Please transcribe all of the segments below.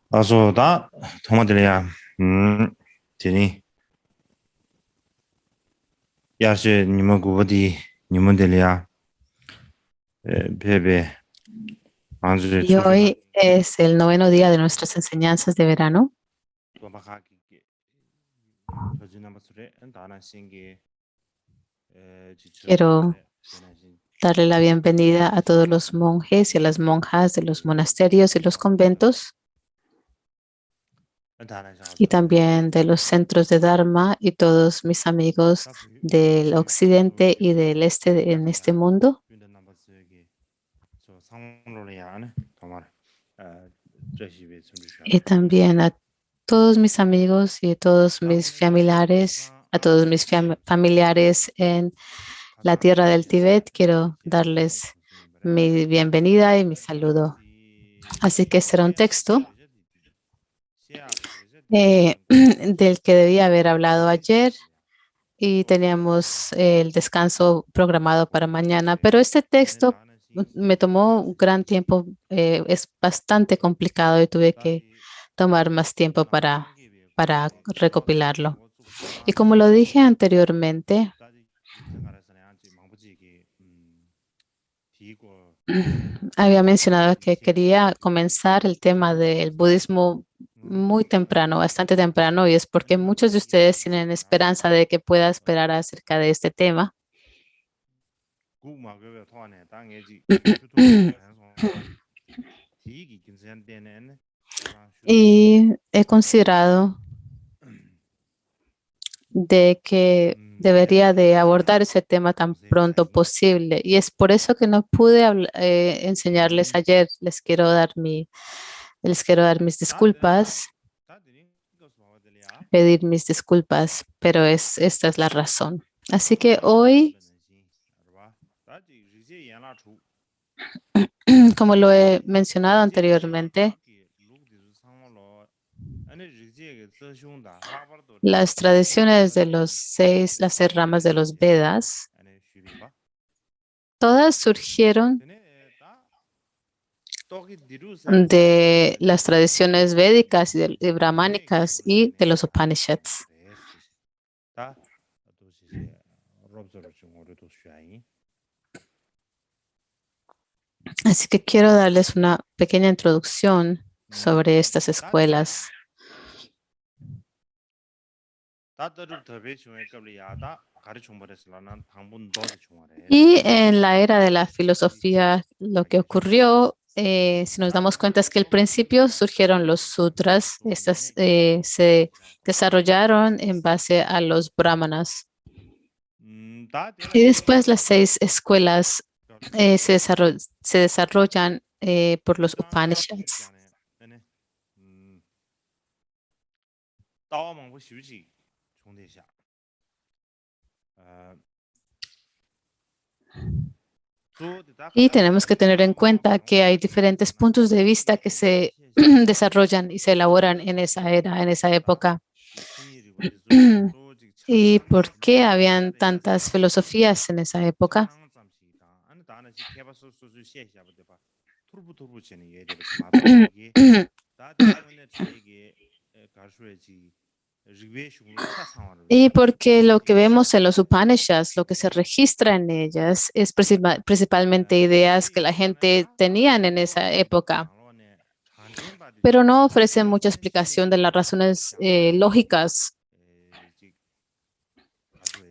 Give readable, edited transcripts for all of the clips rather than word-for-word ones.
아소다 토마들이야. 지니 야시 니모 구버디 니모들이야. 베베 안주제 Y 춤주나 hoy es el noveno día de nuestras enseñanzas de verano. 도마카기 저지나마스레 다나 신기 Quiero 지초레 제나신 darle la bienvenida a todos los monjes y a las monjas de los monasterios y los conventos 다나 y 샤도 también de los centros de Dharma y todos mis amigos del occidente y del este en este mundo. 윈드나마스기 저 상로리야네 도마르 저시베 춤주샤 Y también a todos mis amigos y a todos mis familiares, a todos mis familiares en la tierra del Tíbet. Quiero darles mi bienvenida y mi saludo. Así que será un texto del que debía haber hablado ayer y teníamos el descanso programado para mañana, pero este texto me tomó un gran tiempo, es bastante complicado y tuve que tomar más tiempo para recopilarlo. Y como lo dije anteriormente, había mencionado que quería comenzar el tema del budismo muy temprano, bastante temprano, y es porque muchos de ustedes tienen esperanza de que pueda esperar acerca de este tema. Y he considerado de que debería de abordar ese tema tan pronto posible. Y es por eso que no pude enseñarles ayer. Les quiero dar mis disculpas, pedir mis disculpas, pero esta es la razón. Así que hoy, como lo he mencionado anteriormente, las tradiciones de las 6 ramas de los Vedas, todas surgieron de las tradiciones védicas y brahmánicas y de los Upanishads. Así que quiero darles una pequeña introducción sobre estas escuelas. Y en la era de la filosofía, lo que ocurrió, si nos damos cuenta, es que al principio surgieron los sutras. Estas se desarrollaron en base a los brahmanas. Y después las 6 escuelas se desarrollan por los Upanishads. Y tenemos que tener en cuenta que hay diferentes puntos de vista que se desarrollan y se elaboran en esa era, en esa época. ¿Y por qué habían tantas filosofías en esa época? Y porque lo que vemos en los Upanishads, lo que se registra en ellas, es principalmente ideas que la gente tenía en esa época, pero no ofrece mucha explicación de las razones lógicas.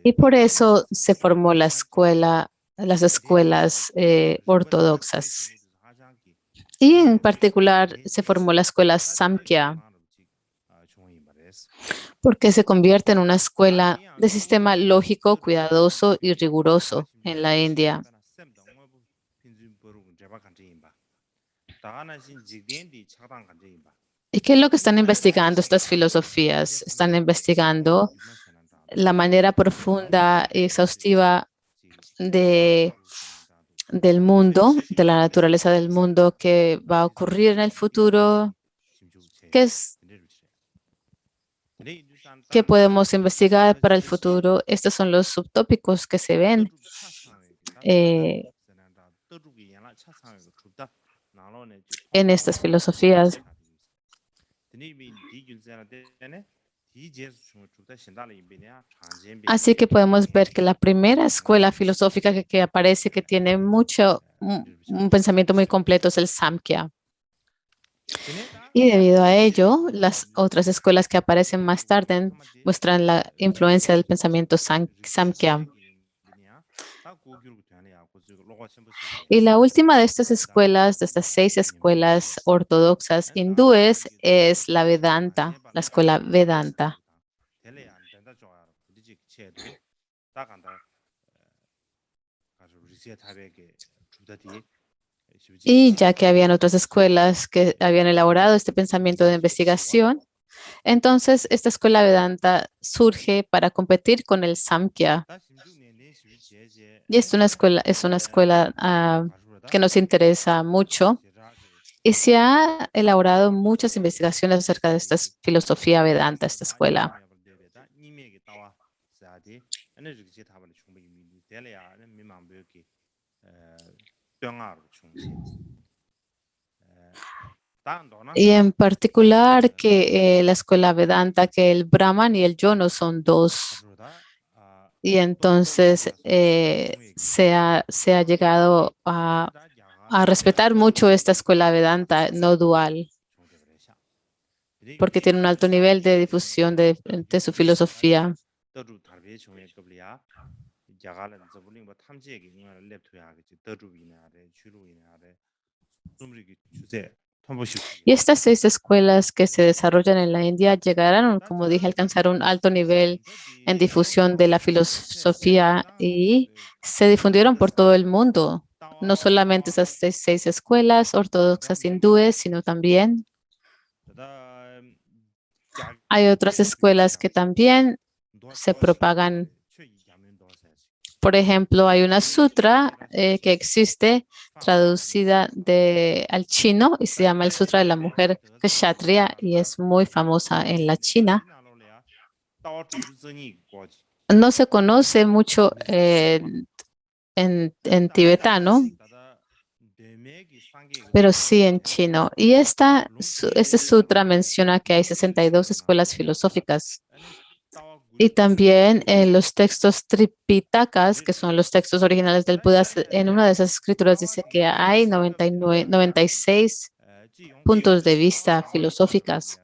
Y por eso se formó las escuelas ortodoxas. Y en particular se formó la escuela Samkhya, porque se convierte en una escuela de sistema lógico, cuidadoso y riguroso en la India. ¿Y qué es lo que están investigando estas filosofías? Están investigando la manera profunda y exhaustiva del mundo, de la naturaleza del mundo que va a ocurrir en el futuro, qué podemos investigar para el futuro. Estos son los subtópicos que se ven en estas filosofías. Así que podemos ver que la primera escuela filosófica que aparece, que tiene un pensamiento muy completo, es el Samkhya. Y debido a ello, las otras escuelas que aparecen más tarde muestran la influencia del pensamiento Samkhya. Y la última de estas escuelas, de estas 6 escuelas ortodoxas hindúes, es la Vedanta, la escuela Vedanta. Y ya que habían otras escuelas que habían elaborado este pensamiento de investigación, entonces esta escuela Vedanta surge para competir con el Samkhya. Y es una escuela que nos interesa mucho. Y se ha elaborado muchas investigaciones acerca de esta filosofía Vedanta, esta escuela. Y en particular que la escuela Vedanta, que el Brahman y el yo no son dos. Y entonces se ha llegado a respetar mucho esta escuela Vedanta no dual, porque tiene un alto nivel de difusión de su filosofía. Y estas 6 escuelas que se desarrollan en la India llegarán, como dije, a alcanzar un alto nivel en difusión de la filosofía y se difundieron por todo el mundo. No solamente esas 6 escuelas ortodoxas hindúes, sino también hay otras escuelas que también se propagan. Por ejemplo, hay una sutra que existe traducida al chino y se llama el Sutra de la Mujer Kshatriya y es muy famosa en la China. No se conoce mucho en tibetano, pero sí en chino. Y este sutra menciona que hay 62 escuelas filosóficas. Y también en los textos Tripitakas, que son los textos originales del Buda, en una de esas escrituras dice que hay 96 puntos de vista filosóficas.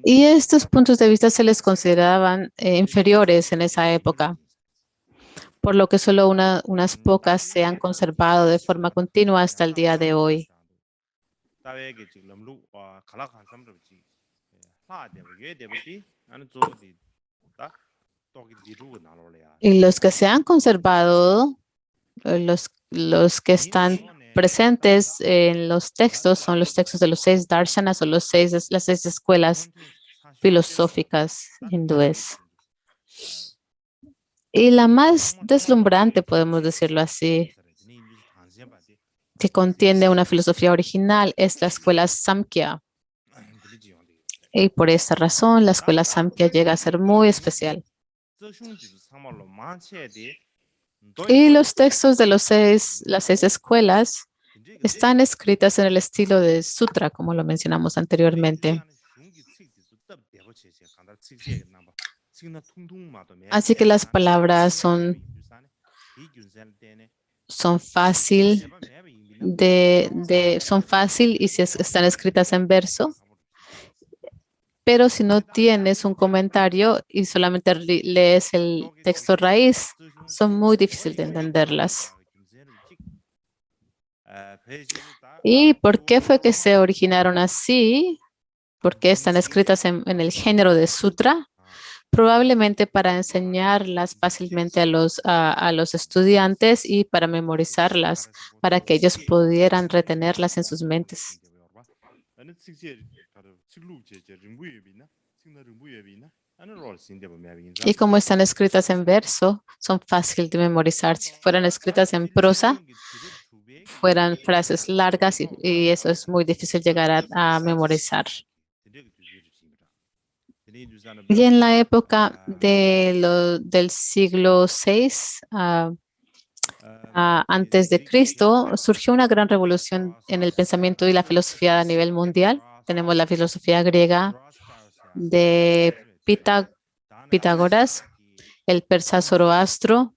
Y estos puntos de vista se les consideraban inferiores en esa época, por lo que solo unas pocas se han conservado de forma continua hasta el día de hoy. Y los que se han conservado, los que están presentes en los textos son los textos de los 6 darshanas o las 6 escuelas filosóficas hindúes. Y la más deslumbrante, podemos decirlo así, que contiene una filosofía original es la escuela Samkhya. Y por esa razón, la escuela Samkhya llega a ser muy especial. Y los textos de las 6 escuelas están escritas en el estilo de sutra, como lo mencionamos anteriormente. Así que las palabras son fácil y están escritas en verso. Pero si no tienes un comentario y solamente lees el texto raíz, son muy difíciles de entenderlas. ¿Y por qué fue que se originaron así? ¿Por qué están escritas en el género de sutra? Probablemente para enseñarlas fácilmente a los estudiantes y para memorizarlas, para que ellos pudieran retenerlas en sus mentes. Y como están escritas en verso, son fáciles de memorizar. Si fueran escritas en prosa, fueran frases largas y eso es muy difícil llegar a memorizar. Y en la época del siglo VI, antes de Cristo, surgió una gran revolución en el pensamiento y la filosofía a nivel mundial. Tenemos la filosofía griega de Pitágoras, el persa Zoroastro,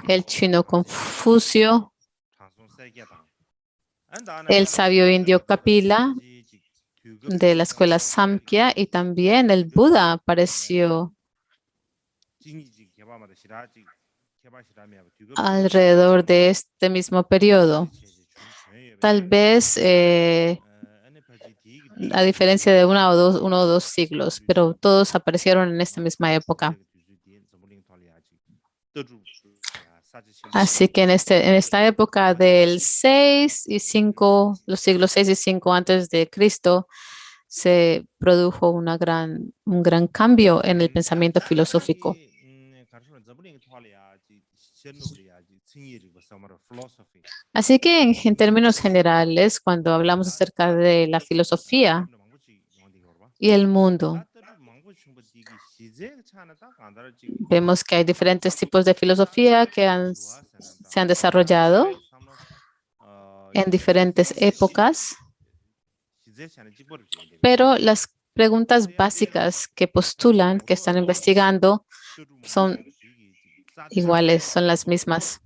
el chino Confucio, el sabio indio Kapila de la escuela Samkhya y también el Buda apareció alrededor de este mismo periodo. Tal vez a diferencia de uno o dos siglos, pero todos aparecieron en esta misma época. Así que en esta época del 6 y 5, los siglos 6 y 5 antes de Cristo, se produjo un gran cambio en el pensamiento filosófico. Así que en términos generales, cuando hablamos acerca de la filosofía y el mundo, vemos que hay diferentes tipos de filosofía que se han desarrollado en diferentes épocas, pero las preguntas básicas que postulan, que están investigando, son iguales, son las mismas.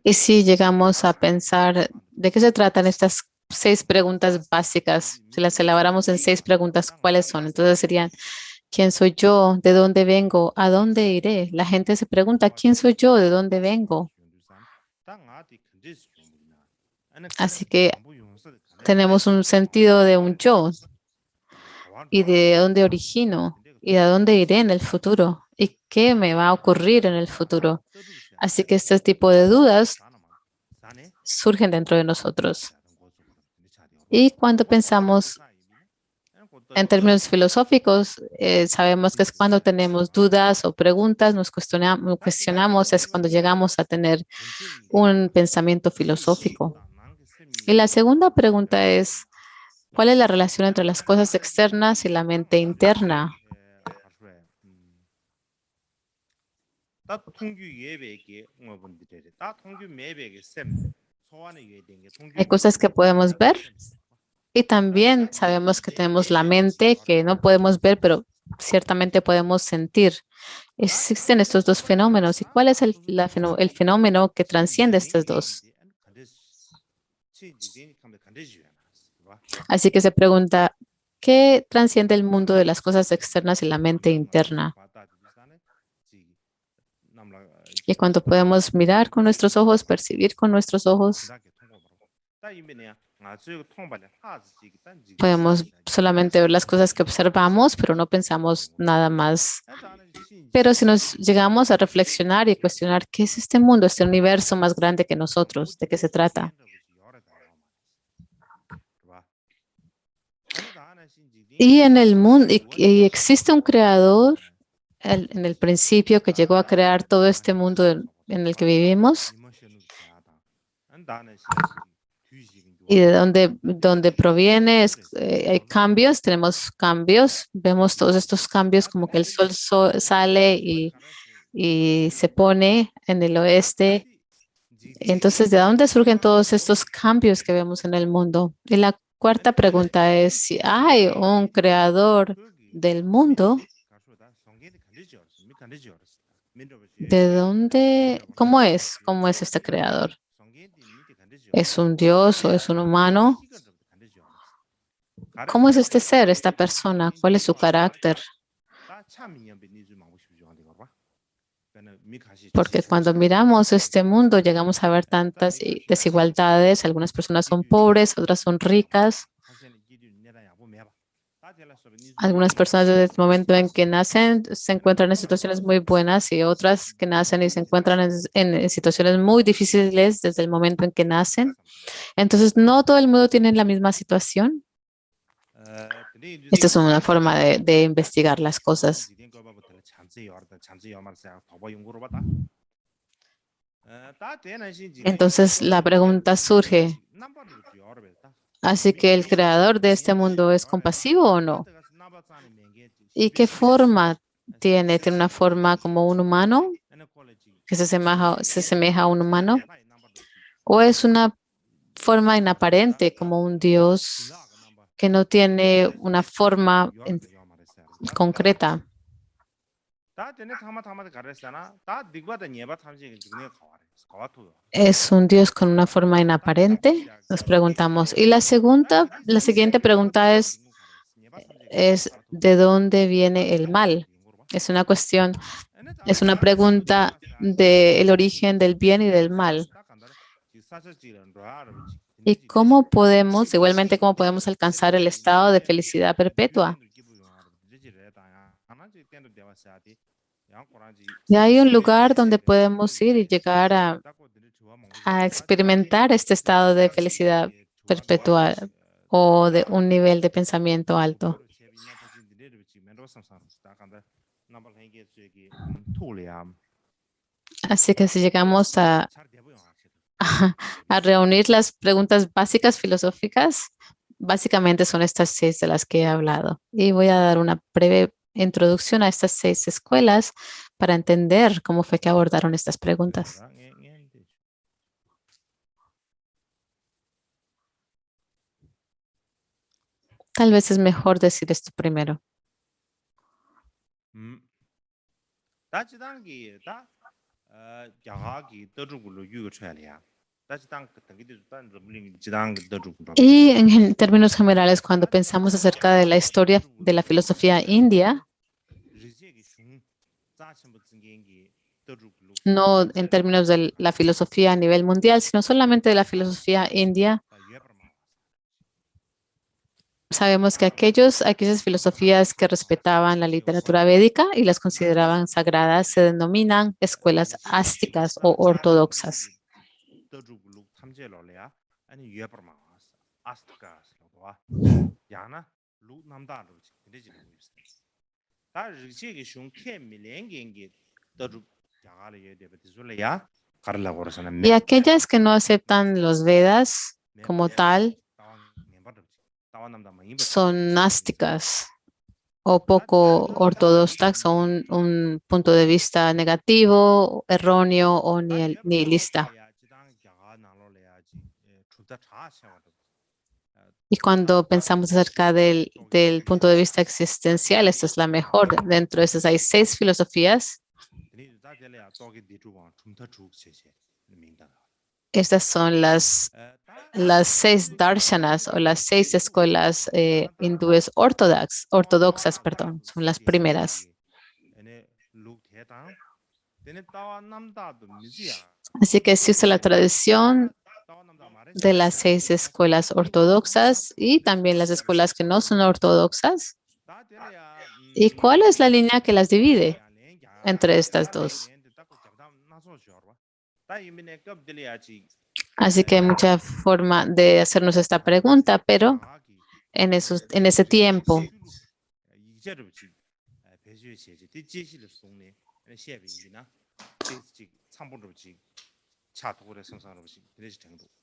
Y si llegamos a pensar de qué se tratan estas 6 preguntas básicas, si las elaboramos en 6 preguntas, ¿cuáles son? Entonces serían, ¿quién soy yo? ¿De dónde vengo? ¿A dónde iré? La gente se pregunta, ¿quién soy yo? ¿De dónde vengo? Así que tenemos un sentido de un yo y de dónde origino y a dónde iré en el futuro y qué me va a ocurrir en el futuro. Así que este tipo de dudas surgen dentro de nosotros. Y cuando pensamos en términos filosóficos, sabemos que es cuando tenemos dudas o preguntas, nos cuestionamos, es cuando llegamos a tener un pensamiento filosófico. Y la segunda pregunta es, ¿cuál es la relación entre las cosas externas y la mente interna? Hay cosas que podemos ver y también sabemos que tenemos la mente que no podemos ver, pero ciertamente podemos sentir. Existen estos dos fenómenos. ¿Y cuál es el fenómeno que transciende estos dos? Así que se pregunta, ¿qué transciende el mundo de las cosas externas y la mente interna? Y cuando podemos mirar con nuestros ojos, percibir con nuestros ojos, podemos solamente ver las cosas que observamos, pero no pensamos nada más. Pero si nos llegamos a reflexionar y cuestionar qué es este mundo, este universo más grande que nosotros, ¿de qué se trata? Y en el mundo, y existe un creador en el principio que llegó a crear todo este mundo en el que vivimos. Y de dónde proviene, hay cambios, tenemos cambios, vemos todos estos cambios como que el sol sale y se pone en el oeste. Entonces, ¿de dónde surgen todos estos cambios que vemos en el mundo? Y la cuarta pregunta es, si hay un creador del mundo, ¿de dónde, cómo es? ¿Cómo es este creador? ¿Es un dios o es un humano? ¿Cómo es este ser, esta persona? ¿Cuál es su carácter? Porque cuando miramos este mundo llegamos a ver tantas desigualdades. Algunas personas son pobres, otras son ricas. Algunas personas desde el momento en que nacen se encuentran en situaciones muy buenas y otras que nacen y se encuentran en situaciones muy difíciles desde el momento en que nacen. Entonces, no todo el mundo tiene la misma situación. Esta es una forma de investigar las cosas. Entonces, la pregunta surge, ¿así que el creador de este mundo es compasivo o no? ¿Y qué forma tiene? ¿Tiene una forma como un humano, que se asemeja a un humano? ¿O es una forma inaparente, como un Dios que no tiene una forma concreta? ¿Es un Dios con una forma inaparente? Nos preguntamos. Y la siguiente pregunta es ¿de dónde viene el mal? Es una cuestión, es una pregunta del origen del bien y del mal. ¿Y cómo podemos, igualmente, cómo podemos alcanzar el estado de felicidad perpetua? Y hay un lugar donde podemos ir y llegar a experimentar este estado de felicidad perpetua o de un nivel de pensamiento alto. Así que si llegamos a reunir las preguntas básicas filosóficas, básicamente son estas 6 de las que he hablado. Y voy a dar una breve introducción a estas 6 escuelas para entender cómo fue que abordaron estas preguntas. Tal vez es mejor decir esto primero. Y en términos generales, cuando pensamos acerca de la historia de la filosofía india, no en términos de la filosofía a nivel mundial, sino solamente de la filosofía india, sabemos que aquellas filosofías que respetaban la literatura védica y las consideraban sagradas se denominan escuelas ásticas o ortodoxas. Y aquellas que no aceptan los Vedas como tal son násticas o poco ortodoxas o un punto de vista negativo, erróneo o nihilista. Y cuando pensamos acerca del punto de vista existencial, esta es la mejor. Dentro de esas hay 6 filosofías. Estas son las 6 darshanas o las 6 escuelas hindúes ortodoxas, perdón, son las primeras. Así que se usa la tradición de las 6 escuelas ortodoxas y también las escuelas que no son ortodoxas. ¿Y cuál es la línea que las divide entre estas dos? Así que hay mucha forma de hacernos esta pregunta, pero en ese tiempo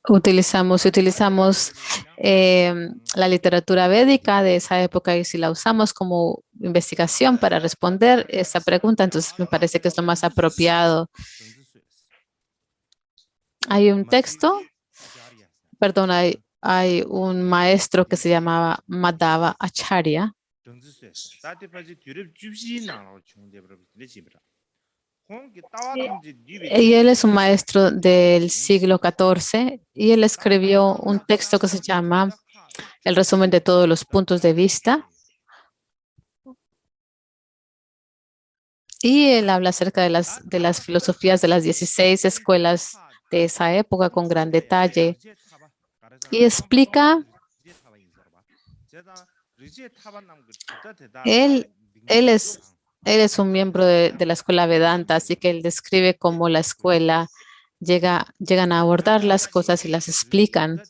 utilizamos la literatura védica de esa época y si la usamos como investigación para responder esa pregunta, entonces me parece que es lo más apropiado. Hay un texto, perdón, hay un maestro que se llamaba Madhava Acharya. Y él es un maestro del siglo XIV y él escribió un texto que se llama El resumen de todos los puntos de vista. Y él habla acerca de las filosofías de las 16 escuelas de esa época con gran detalle y explica, él es un miembro de la escuela Vedanta, así que él describe cómo la escuela llegan a abordar las cosas y las explican.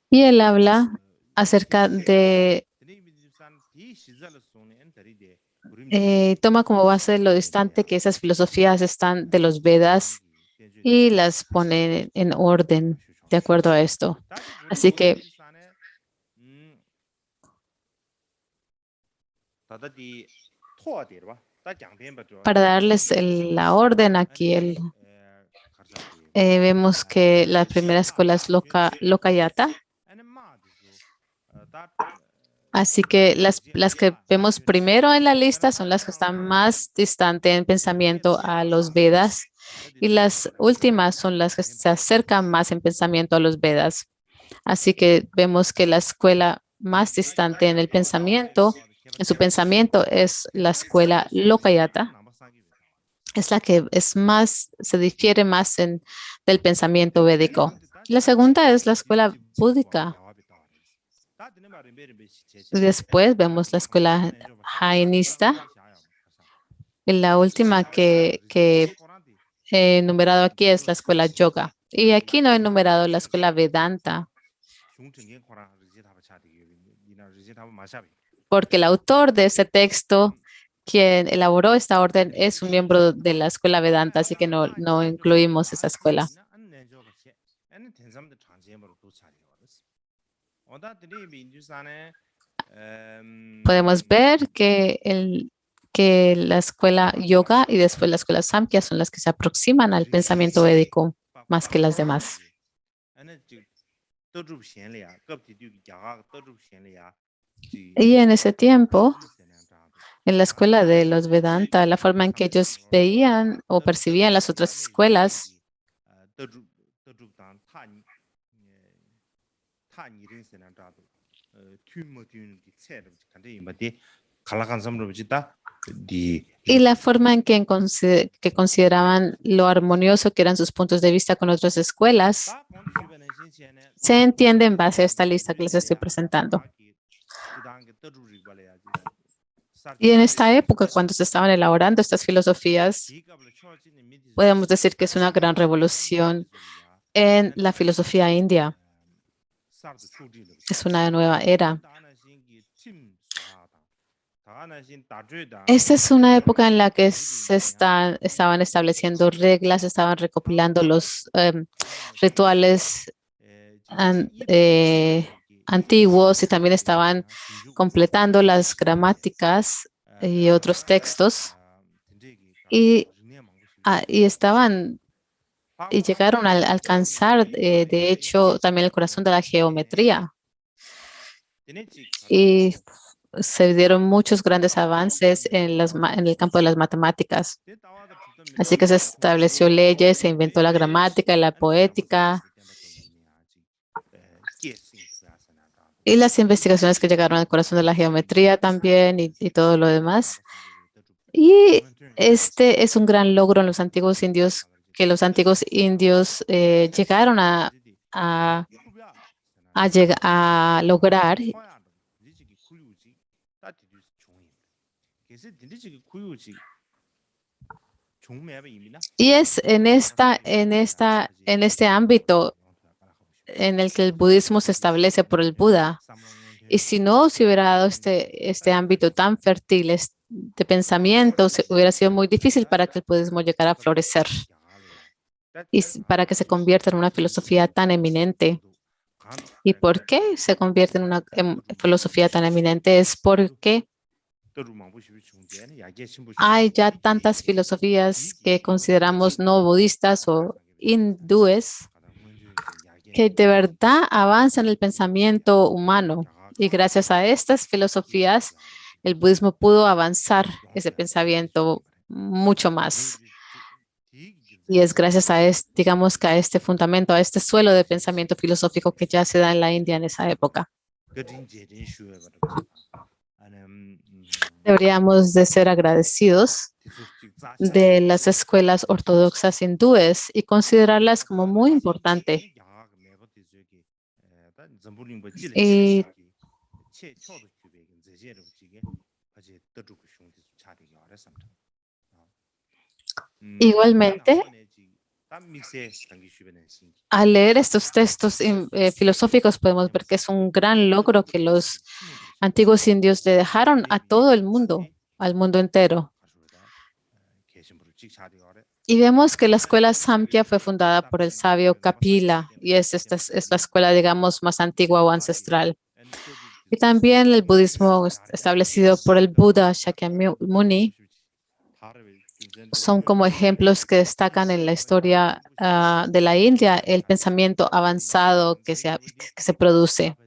Y él habla acerca de, toma como base lo distante que esas filosofías están de los Vedas y las pone en orden. de acuerdo a esto. Así que para darles la orden aquí, vemos que la primera escuela es Lokayata. Así que las que vemos primero en la lista son las que están más distantes en pensamiento a los Vedas y las últimas son las que se acercan más en pensamiento a los Vedas. Así que vemos que la escuela más distante en el pensamiento, en su pensamiento, es la escuela Lokayata. Es la que es más, se difiere más del pensamiento védico. La segunda es la escuela búdica. Después vemos la escuela jainista. Y la última que he enumerado aquí es la escuela yoga. Y aquí no he enumerado la escuela Vedanta, porque el autor de ese texto, quien elaboró esta orden, es un miembro de la escuela Vedanta, así que no incluimos esa escuela. Podemos ver que la escuela yoga y después la escuela samkhya son las que se aproximan al pensamiento védico más que las demás. Y en ese tiempo, en la escuela de los Vedanta, la forma en que ellos veían o percibían las otras escuelas y la forma en que consideraban lo armonioso que eran sus puntos de vista con otras escuelas se entiende en base a esta lista que les estoy presentando. Y en esta época, cuando se estaban elaborando estas filosofías, podemos decir que es una gran revolución en la filosofía india. Es una nueva era. Esta es una época en la que estaban estableciendo reglas, estaban recopilando los rituales antiguos y también estaban completando las gramáticas y otros textos y llegaron a alcanzar, de hecho, también el corazón de la geometría. Y se dieron muchos grandes avances en el campo de las matemáticas. Así que se estableció leyes, se inventó la gramática y la poética. Y las investigaciones que llegaron al corazón de la geometría también y todo lo demás. Y este es un gran logro en los antiguos indios, que los antiguos indios llegaron a lograr. Y es en este ámbito en el que el budismo se establece por el Buda. Y si no se hubiera dado este ámbito tan fértil de pensamiento, hubiera sido muy difícil para que el budismo llegara a florecer y para que se convierta en una filosofía tan eminente. ¿Y por qué se convierte en una filosofía tan eminente? Es porque hay ya tantas filosofías que consideramos no budistas o hindúes que de verdad avanzan el pensamiento humano. Y gracias a estas filosofías, el budismo pudo avanzar ese pensamiento mucho más. Y es gracias a digamos que a este fundamento, a este suelo de pensamiento filosófico que ya se da en la India en esa época. Deberíamos de ser agradecidos de las escuelas ortodoxas hindúes y considerarlas como muy importantes. Y igualmente, al leer estos textos filosóficos podemos ver que es un gran logro que los antiguos indios le dejaron a todo el mundo, al mundo entero. Y vemos que la escuela Samkhya fue fundada por el sabio Kapila y es la escuela, digamos, más antigua o ancestral. Y también el budismo establecido por el Buda Shakyamuni son como ejemplos que destacan en la historia de la India, el pensamiento avanzado que se produce.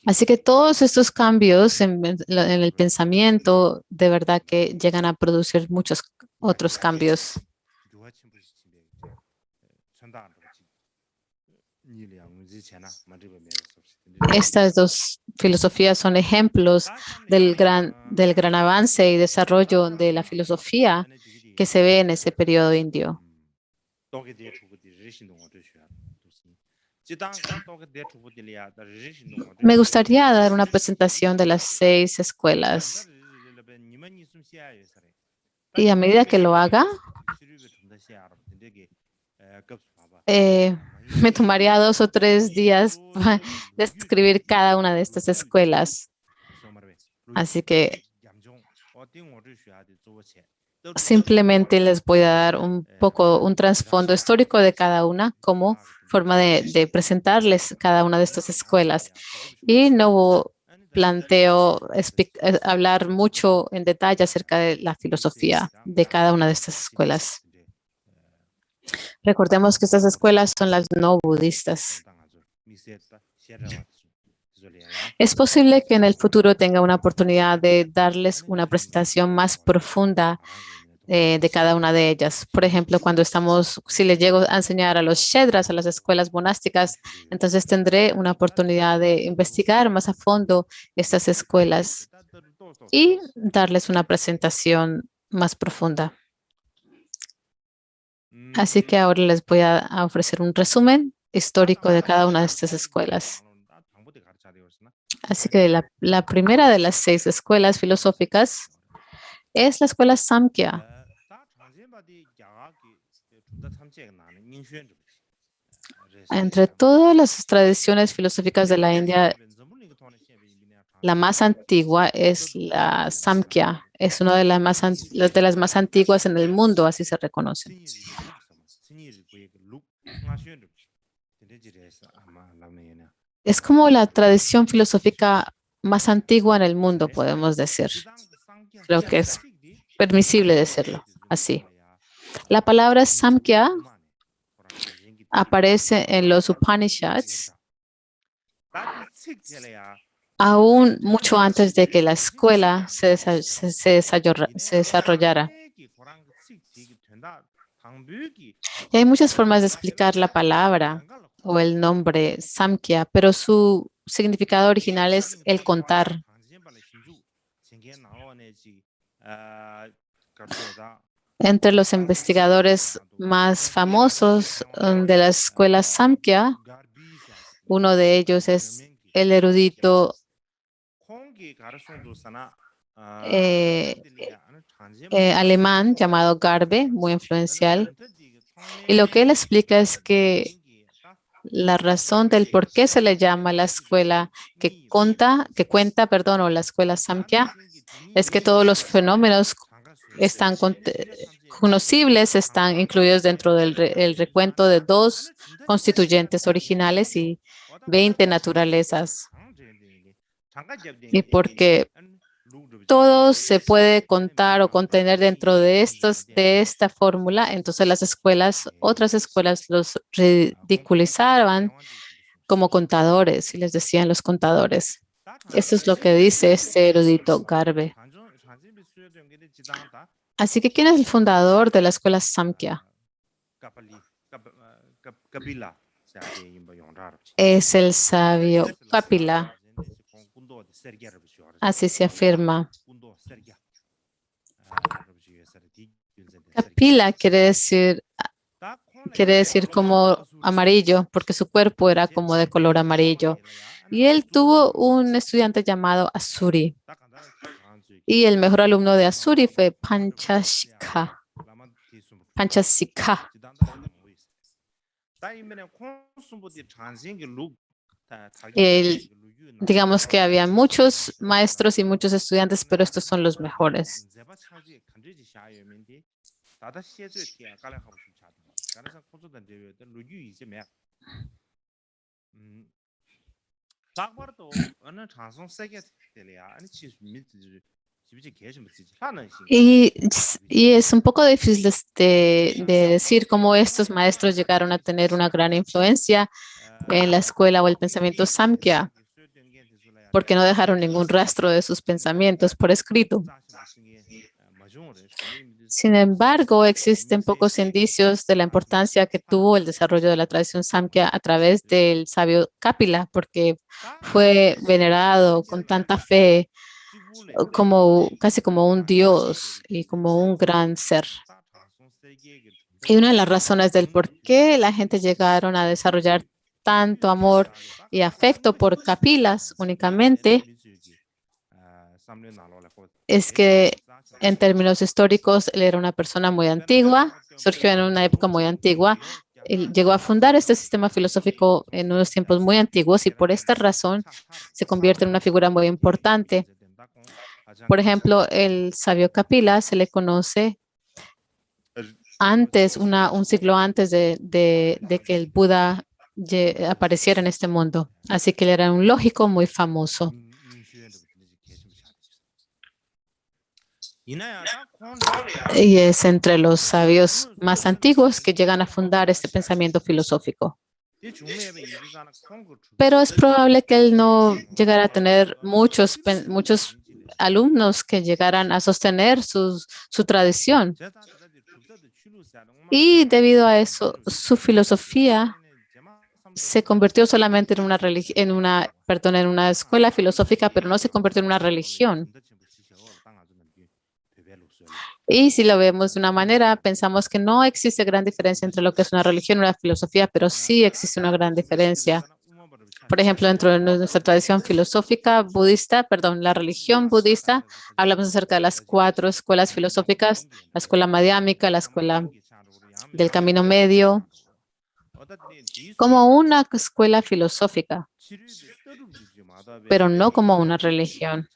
Así que todos estos cambios en el pensamiento de verdad que llegan a producir muchos otros cambios. Estas dos filosofías son ejemplos del gran avance y desarrollo de la filosofía que se ve en ese periodo indio. Me gustaría dar una presentación de las 6 escuelas y a medida que lo haga, me tomaría 2 o 3 días para describir cada una de estas escuelas. Así que simplemente les voy a dar un poco un trasfondo histórico de cada una como forma de presentarles cada una de estas escuelas. Y no planteo hablar mucho en detalle acerca de la filosofía de cada una de estas escuelas. Recordemos que estas escuelas son las no budistas. Es posible que en el futuro tenga una oportunidad de darles una presentación más profunda de cada una de ellas. Por ejemplo, si les llego a enseñar a los Shedras, a las escuelas monásticas, entonces tendré una oportunidad de investigar más a fondo estas escuelas y darles una presentación más profunda. Así que ahora les voy a ofrecer un resumen histórico de cada una de estas escuelas. Así que la primera de las 6 escuelas filosóficas es la escuela Samkhya. Entre todas las tradiciones filosóficas de la India, la más antigua es la Samkhya. Es una de las más antiguas en el mundo, así se reconoce. Es como la tradición filosófica más antigua en el mundo, podemos decir. Creo que es permisible decirlo así. La palabra Samkhya aparece en los Upanishads aún mucho antes de que la escuela se desarrollara. Y hay muchas formas de explicar la palabra o el nombre Samkhya, pero su significado original es el contar. Entre los investigadores más famosos de la escuela Samkhya, uno de ellos es el erudito alemán llamado Garbe, muy influencial. Y lo que él explica es que la razón del por qué se le llama la escuela o la escuela Samkhya, es que todos los fenómenos están conocibles, están incluidos dentro del recuento de 2 constituyentes originales y 20 naturalezas. Y porque todo se puede contar o contener dentro de esta fórmula, entonces otras escuelas los ridiculizaban como contadores y les decían los contadores. Eso es lo que dice este erudito Garbe. Así que, ¿quién es el fundador de la escuela Samkhya? Es el sabio Kapila. Así se afirma. Kapila quiere decir como amarillo, porque su cuerpo era como de color amarillo. Y él tuvo un estudiante llamado Asuri. Y el mejor alumno de Asuri fue Panchasika. Digamos que había muchos maestros y muchos estudiantes, pero estos son los mejores. Y es un poco difícil de decir cómo estos maestros llegaron a tener una gran influencia en la escuela o el pensamiento Samkhya, porque no dejaron ningún rastro de sus pensamientos por escrito. Sin embargo, existen pocos indicios de la importancia que tuvo el desarrollo de la tradición Samkhya a través del sabio Kapila, porque fue venerado con tanta fe como casi como un dios y como un gran ser. Y una de las razones del por qué la gente llegaron a desarrollar tanto amor y afecto por Kapilas únicamente es que en términos históricos él era una persona muy antigua, surgió en una época muy antigua, él llegó a fundar este sistema filosófico en unos tiempos muy antiguos y por esta razón se convierte en una figura muy importante. Por ejemplo, el sabio Kapila se le conoce antes, un siglo antes de que el Buda apareciera en este mundo. Así que él era un lógico muy famoso. Y es entre los sabios más antiguos que llegan a fundar este pensamiento filosófico. Pero es probable que él no llegara a tener muchos alumnos que llegaran a sostener su tradición. Y debido a eso, su filosofía se convirtió solamente en una escuela filosófica, pero no se convirtió en una religión. Y si lo vemos de una manera, pensamos que no existe gran diferencia entre lo que es una religión y una filosofía, pero sí existe una gran diferencia. Por ejemplo, dentro de nuestra tradición filosófica budista, la religión budista, hablamos acerca de las 4 escuelas filosóficas, la escuela madhyamika, la escuela del camino medio, como una escuela filosófica, pero no como una religión.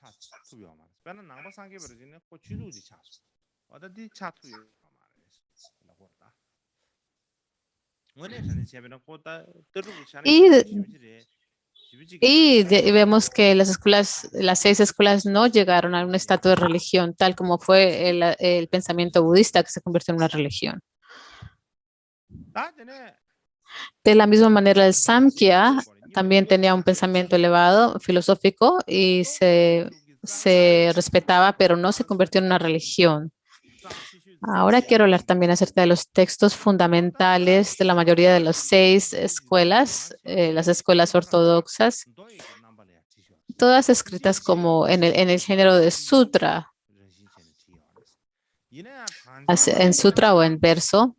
Y vemos que las 6 escuelas no llegaron a un estatus de religión, tal como fue el pensamiento budista que se convirtió en una religión. De la misma manera, el Samkhya también tenía un pensamiento elevado, filosófico, y se respetaba, pero no se convirtió en una religión. Ahora quiero hablar también acerca de los textos fundamentales de la mayoría de las 6 escuelas, las escuelas ortodoxas, todas escritas como en el género de sutra, en sutra o en verso.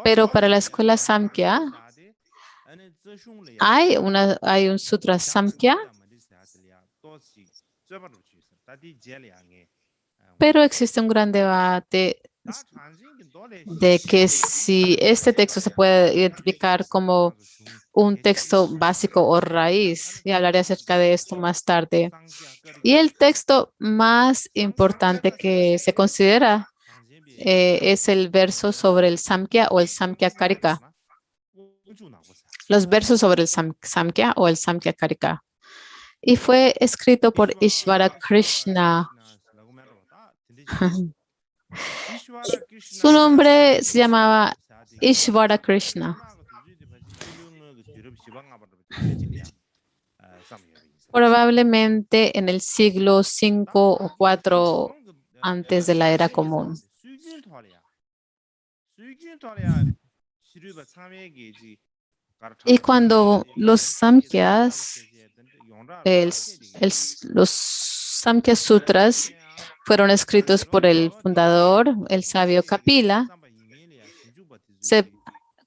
Pero para la escuela Samkhya hay un sutra Samkhya, pero existe un gran debate de que si este texto se puede identificar como un texto básico o raíz, y hablaré acerca de esto más tarde. Y el texto más importante que se considera es el verso sobre el Samkhya o el Samkhya Karika. Los versos sobre el Samkhya o el Samkhya Karika. Y fue escrito por Ishvara Krishna. Su nombre se llamaba Ishvara Krishna. Probablemente en el siglo 5 o 4 antes de la era común. Y cuando los Samkhyas, los Samkhya Sutras fueron escritos por el fundador, el sabio Kapila, se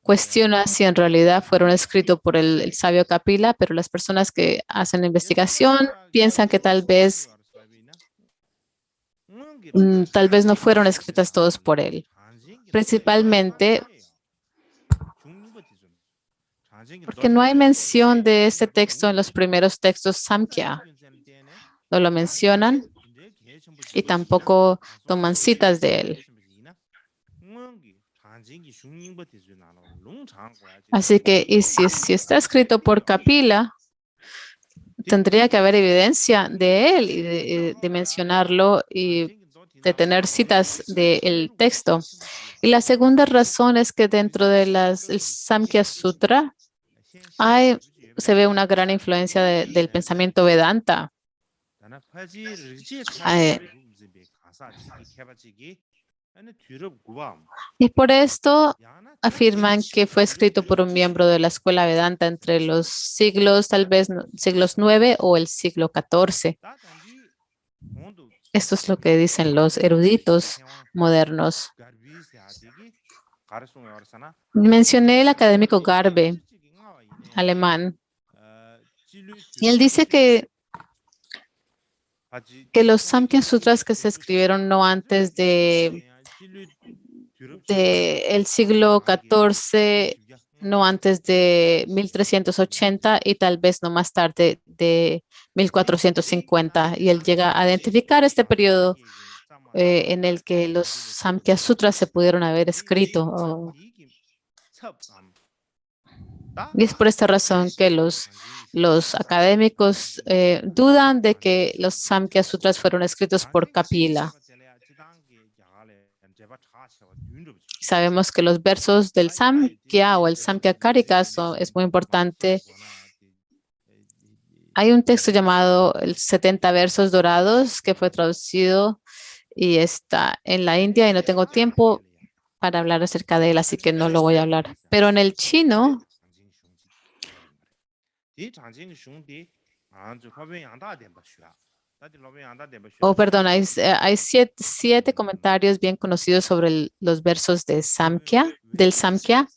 cuestiona si en realidad fueron escritos por el sabio Kapila, pero las personas que hacen investigación piensan que tal vez no fueron escritas todos por él. Principalmente porque no hay mención de este texto en los primeros textos Samkhya. ¿No lo mencionan? y tampoco toman citas de él. Así que, y si está escrito por Kapila, tendría que haber evidencia de él y de mencionarlo y de tener citas del texto. Y la segunda razón es que dentro de el Samkhya Sutra se ve una gran influencia del pensamiento Vedanta. Y por esto afirman que fue escrito por un miembro de la escuela Vedanta entre los siglos, tal vez siglos 9 o el siglo XIV. Esto es lo que dicen los eruditos modernos. Mencioné el académico Garbe, alemán, y él dice que los Samkhya Sutras que se escribieron no antes de el siglo XIV, no antes de 1380 y tal vez no más tarde de 1450. Y él llega a identificar este periodo en el que los Samkhya Sutras se pudieron haber escrito. Y es por esta razón que los académicos dudan de que los Samkhya Sutras fueron escritos por Kapila. Sabemos que los versos del Samkhya o el Samkhya Karika es muy importante. Hay un texto llamado el 70 versos dorados que fue traducido y está en la India y no tengo tiempo para hablar acerca de él, así que no lo voy a hablar. Pero en el chino, perdón, hay siete comentarios bien conocidos sobre los versos de del Samkhya.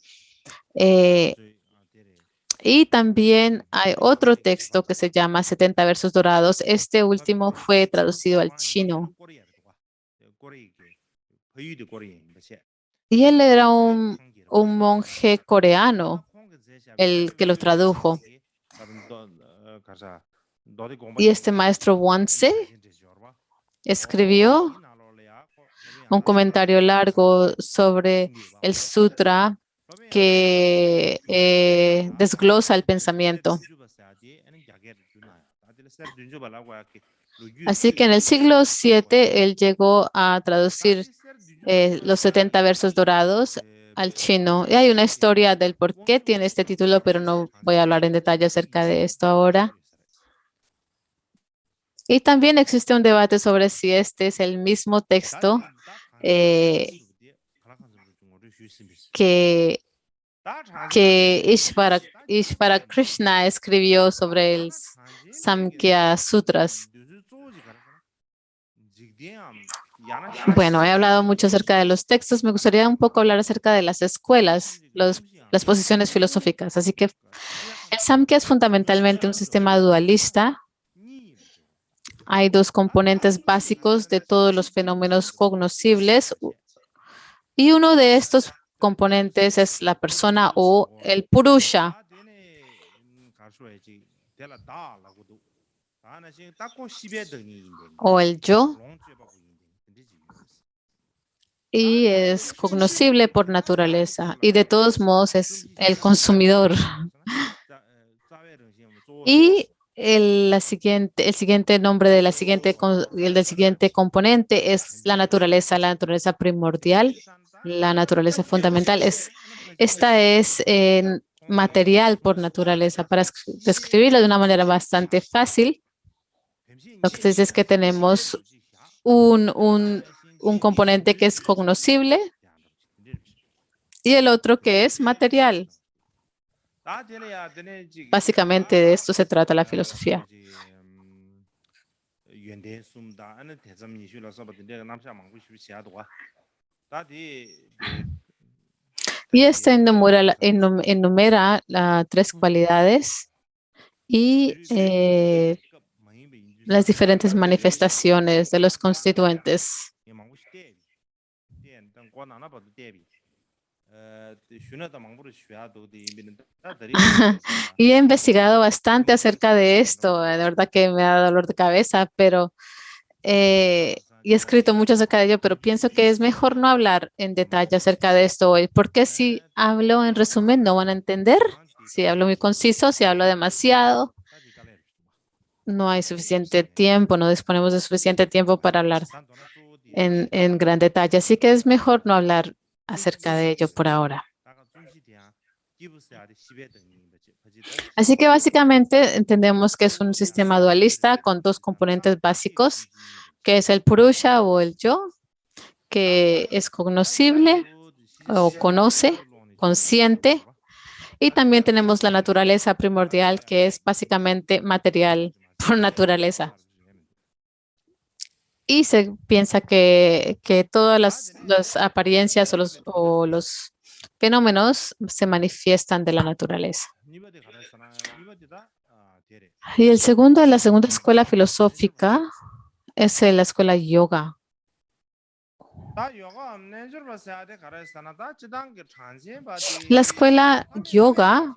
Y también hay otro texto que se llama 70 versos dorados. Este último fue traducido al chino. Y él era un monje coreano, el que lo tradujo. Y este maestro Wangse escribió un comentario largo sobre el sutra que desglosa el pensamiento. Así que en el siglo VII él llegó a traducir los 70 versos dorados al chino. Y hay una historia del por qué tiene este título, pero no voy a hablar en detalle acerca de esto ahora. Y también existe un debate sobre si este es el mismo texto que Ishvara Krishna escribió sobre el Samkhya Sutras. Bueno, he hablado mucho acerca de los textos. Me gustaría un poco hablar acerca de las escuelas, las posiciones filosóficas. Así que el Samkhya es fundamentalmente un sistema dualista. Hay dos componentes básicos de todos los fenómenos cognoscibles y uno de estos componentes es la persona o el Purusha. O el yo. Y es cognoscible por naturaleza y de todos modos es el consumidor. Y el siguiente nombre del siguiente componente es la naturaleza primordial, la naturaleza fundamental. Esta es material por naturaleza. Para describirlo de una manera bastante fácil, lo que dice es que tenemos un componente que es cognoscible y el otro que es material. Básicamente de esto se trata la filosofía. Y esta enumera tres cualidades y las diferentes manifestaciones de los constituentes. Y he investigado bastante acerca de esto, de verdad que me da dolor de cabeza, pero y he escrito mucho acerca de ello, pero pienso que es mejor no hablar en detalle acerca de esto hoy, porque si hablo en resumen no van a entender. Si hablo muy conciso, si hablo demasiado, no hay suficiente tiempo, no disponemos de suficiente tiempo para hablar en gran detalle. Así que es mejor no hablar acerca de ello por ahora. Así que básicamente entendemos que es un sistema dualista con dos componentes básicos, que es el purusha o el yo, que es cognoscible o conoce, consciente, y también tenemos la naturaleza primordial, que es básicamente material por naturaleza. Y se piensa que todas las apariencias o los fenómenos se manifiestan de la naturaleza. Y la segunda escuela filosófica es la escuela yoga. La escuela yoga,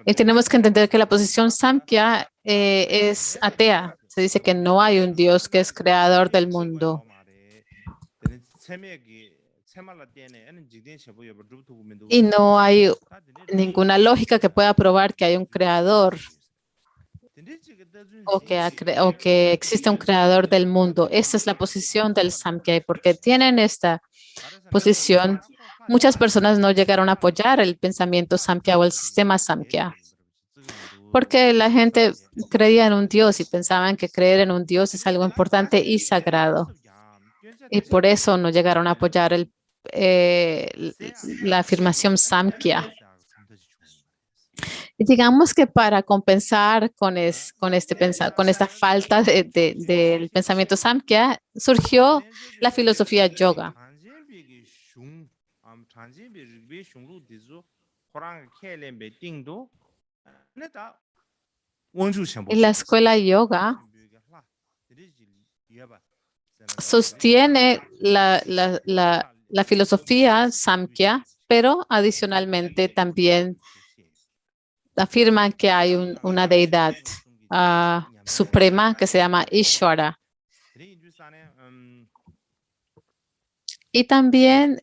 y tenemos que entender que la posición Samkhya es atea. Se dice que no hay un Dios que es creador del mundo. Y no hay ninguna lógica que pueda probar que hay un creador o que existe un creador del mundo. Esta es la posición del Samkhya. Y porque tienen esta posición, muchas personas no llegaron a apoyar el pensamiento Samkhya o el sistema Samkhya, porque la gente creía en un Dios y pensaban que creer en un Dios es algo importante y sagrado. Y por eso no llegaron a apoyar la afirmación Samkhya. Y digamos que para compensar con esta falta del pensamiento Samkhya, surgió la filosofía yoga. Y la escuela yoga sostiene la filosofía Samkhya, pero adicionalmente también afirman que hay una deidad suprema que se llama Ishvara. Y también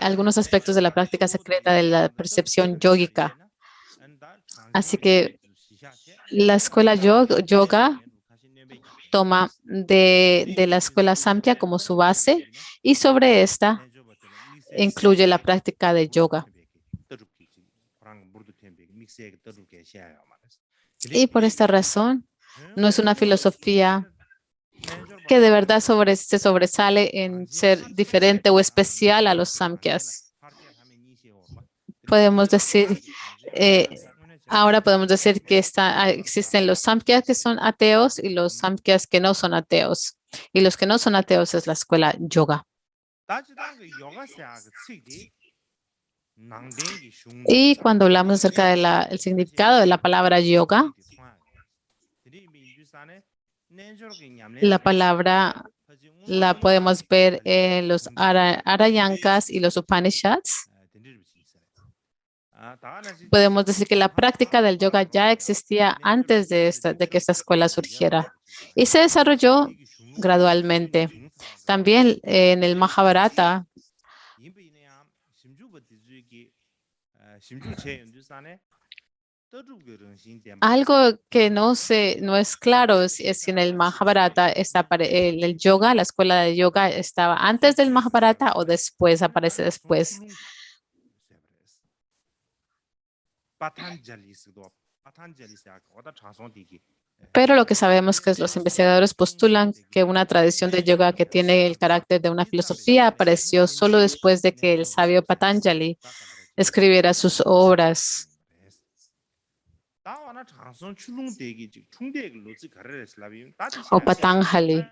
algunos aspectos de la práctica secreta de la percepción yógica. Así que la escuela yoga toma de la escuela Samkhya como su base y sobre esta incluye la práctica de yoga. Y por esta razón, no es una filosofía que de verdad se sobresale en ser diferente o especial a los Samkhyas. Podemos decir, ahora podemos decir que existen los Samkhyas que son ateos y los Samkhyas que no son ateos. Y los que no son ateos es la escuela yoga. Y cuando hablamos acerca del significado de la palabra yoga, la palabra la podemos ver en los Arayankas y los Upanishads. Podemos decir que la práctica del yoga ya existía antes de que esta escuela surgiera y se desarrolló gradualmente. También en el Mahabharata, algo que no es claro es si en el Mahabharata el yoga, la escuela de yoga estaba antes del Mahabharata o después, aparece después. Pero lo que sabemos es que los investigadores postulan que una tradición de yoga que tiene el carácter de una filosofía apareció solo después de que el sabio Patanjali escribiera sus obras. O Patanjali.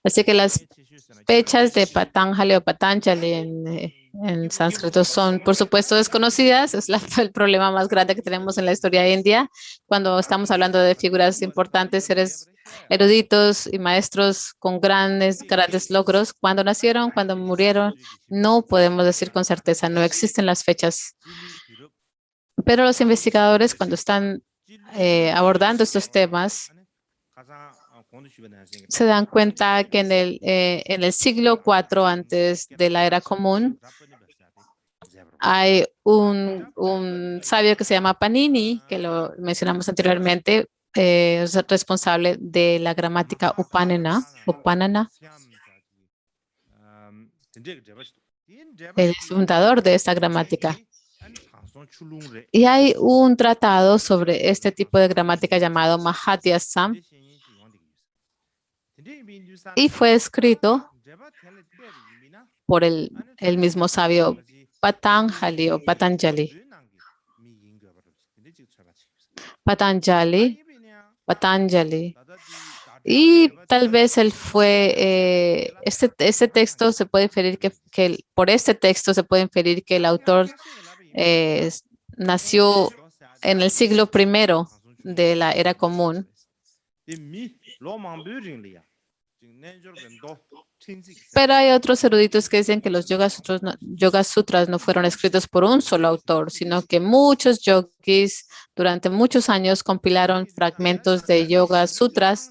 Así que las fechas de Patanjali o Patanjali en sánscrito son, por supuesto, desconocidas. Es el problema más grande que tenemos en la historia india cuando estamos hablando de figuras importantes, seres eruditos y maestros con grandes logros. Cuando nacieron, cuando murieron, no podemos decir con certeza, no existen las fechas. Pero los investigadores, cuando están abordando estos temas, se dan cuenta que en el siglo IV antes de la era común hay un sabio que se llama Panini, que lo mencionamos anteriormente, es responsable de la gramática Upanana, el fundador de esta gramática. Y hay un tratado sobre este tipo de gramática llamado Mahatyasam y fue escrito por el mismo sabio Patanjali o Patanjali. Patanjali. Y tal vez él fue, este texto se puede inferir por este texto se puede inferir que el autor nació en el siglo I de la era común. Pero hay otros eruditos que dicen que los Yoga Sutras no fueron escritos por un solo autor, sino que muchos yogis durante muchos años compilaron fragmentos de Yoga Sutras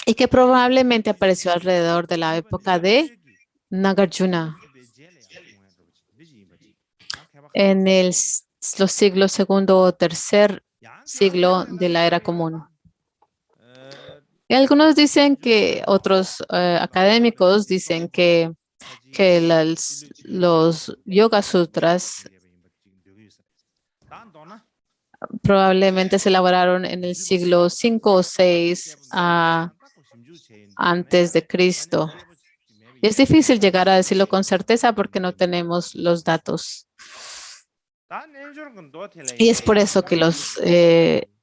y que probablemente apareció alrededor de la época de Nagarjuna en los siglos segundo o tercer siglo de la era común. Y algunos dicen que otros académicos dicen que los Yoga Sutras probablemente se elaboraron en el siglo V o VI antes de Cristo. Y es difícil llegar a decirlo con certeza porque no tenemos los datos. Y es por eso que los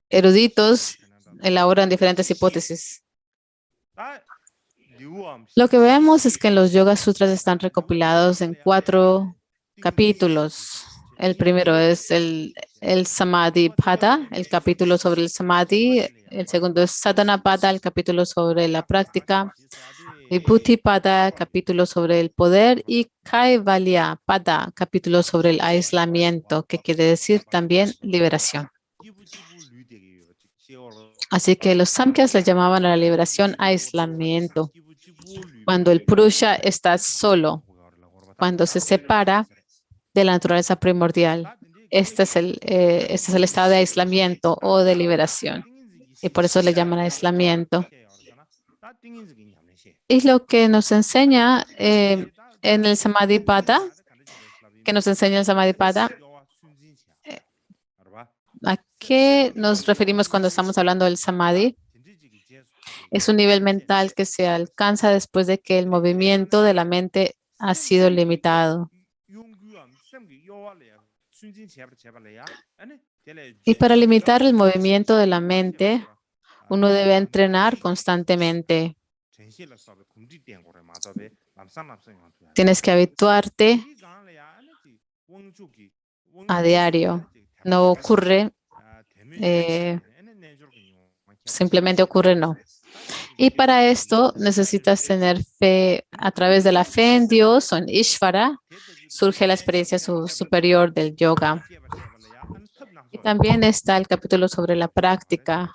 eruditos elaboran diferentes hipótesis. Lo que vemos es que los Yoga Sutras están recopilados en 4 capítulos. El primero es el Samadhi Pada, el capítulo sobre el Samadhi. El segundo es Sadhana Pada, el capítulo sobre la práctica. Vibhuti Pada, capítulo sobre el poder. Y Kaivalya Pada, capítulo sobre el aislamiento, que quiere decir también liberación. Así que los Samkhyas le llamaban a la liberación aislamiento. Cuando el Purusha está solo, cuando se separa de la naturaleza primordial. Este es el estado de aislamiento o de liberación. Y por eso le llaman aislamiento. Y lo que nos enseña en el Samadhi Pada, ¿a qué nos referimos cuando estamos hablando del Samadhi? Es un nivel mental que se alcanza después de que el movimiento de la mente ha sido limitado. Y para limitar el movimiento de la mente, uno debe entrenar constantemente. Tienes que habituarte a diario. No ocurre, simplemente ocurre no. Y para esto necesitas tener fe. A través de la fe en Dios o en Ishvara, surge la experiencia superior del yoga. Y también está el capítulo sobre la práctica.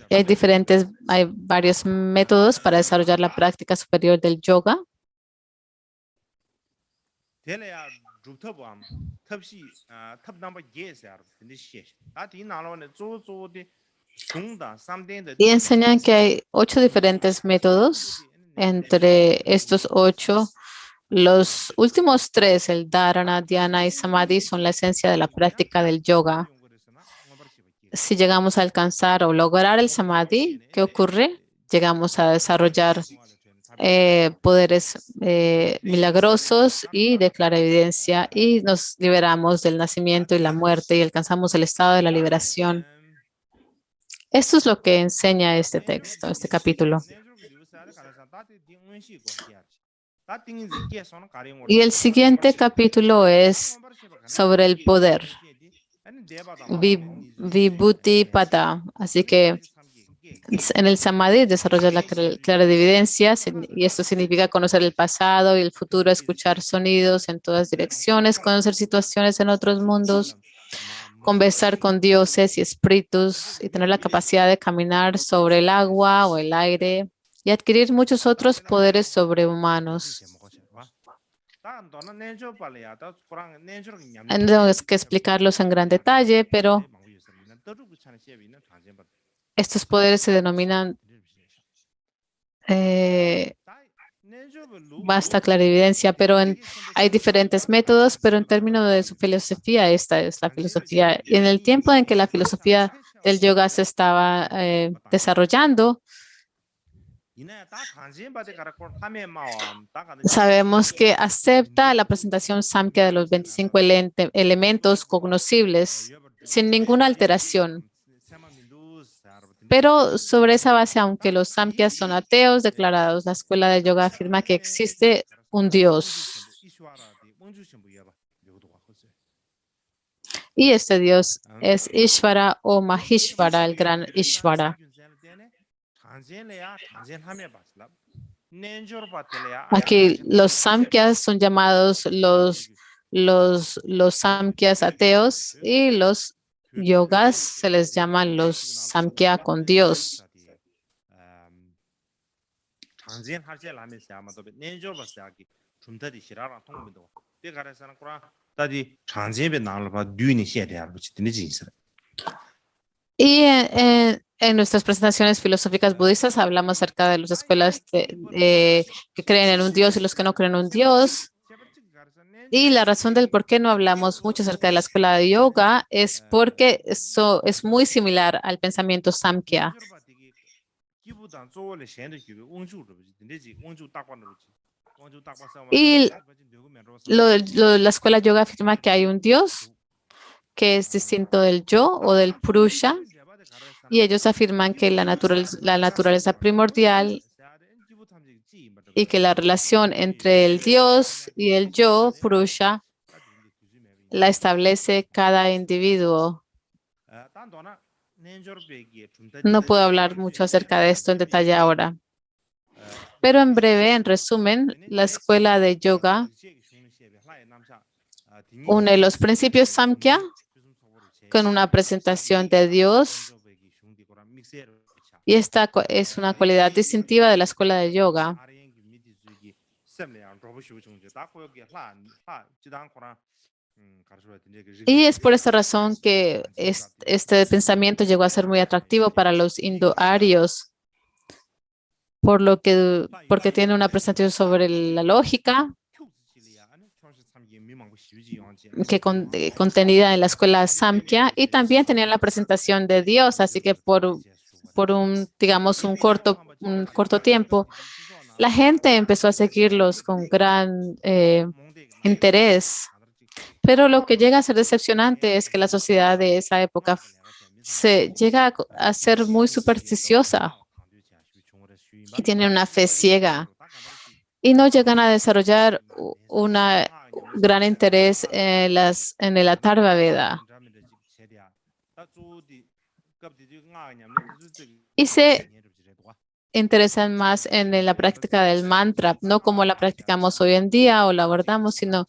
Y hay varios métodos para desarrollar la práctica superior del yoga. Y enseñan que hay 8 diferentes métodos. Entre estos 8, los últimos 3, el dharana, dhyana y samadhi, son la esencia de la práctica del yoga. Si llegamos a alcanzar o lograr el samadhi, ¿qué ocurre? Llegamos a desarrollar poderes milagrosos y de clarividencia y nos liberamos del nacimiento y la muerte y alcanzamos el estado de la liberación. Esto es lo que enseña este texto, este capítulo. Y el siguiente capítulo es sobre el poder. Vibhuti Pada. Así que en el Samadhi desarrollas la clarividencia y esto significa conocer el pasado y el futuro, escuchar sonidos en todas direcciones, conocer situaciones en otros mundos conversar con dioses y espíritus y tener la capacidad de caminar sobre el agua o el aire y adquirir muchos otros poderes sobrehumanos. No tengo que explicarlos en gran detalle, pero estos poderes se denominan vasta clarividencia, pero hay diferentes métodos, pero en términos de su filosofía, esta es la filosofía. Y en el tiempo en que la filosofía del yoga se estaba desarrollando, sabemos que acepta la presentación Samkhya de los 25 elementos cognoscibles sin ninguna alteración. Pero sobre esa base, aunque los Samkhyas son ateos declarados, la escuela de yoga afirma que existe un Dios. Y este Dios es Ishvara o Mahishvara, el gran Ishvara. Aquí los Samkhyas son llamados los Samkhyas ateos y los yogas se les llaman los Samkhya con Dios. Y en nuestras presentaciones filosóficas budistas hablamos acerca de las escuelas que creen en un Dios y los que no creen en un Dios. Y la razón del por qué no hablamos mucho acerca de la escuela de yoga es porque eso es muy similar al pensamiento Samkhya. Y la escuela yoga afirma que hay un Dios que es distinto del yo o del Purusha, y ellos afirman que la naturaleza primordial y que la relación entre el Dios y el yo, Purusha, la establece cada individuo. No puedo hablar mucho acerca de esto en detalle ahora. Pero en breve, en resumen, la escuela de yoga une los principios Samkhya con una presentación de Dios, y esta es una cualidad distintiva de la escuela de yoga. Y es por esta razón que este pensamiento llegó a ser muy atractivo para los indoarios, porque tiene una presentación sobre la lógica que contenida en la escuela Samkhya, y también tenían la presentación de Dios, así que por un corto tiempo, la gente empezó a seguirlos con gran interés. Pero lo que llega a ser decepcionante es que la sociedad de esa época se llega a ser muy supersticiosa y tiene una fe ciega y no llegan a desarrollar un gran interés en el Atharva Veda. Y se interesan más en la práctica del mantra, no como la practicamos hoy en día o la abordamos, sino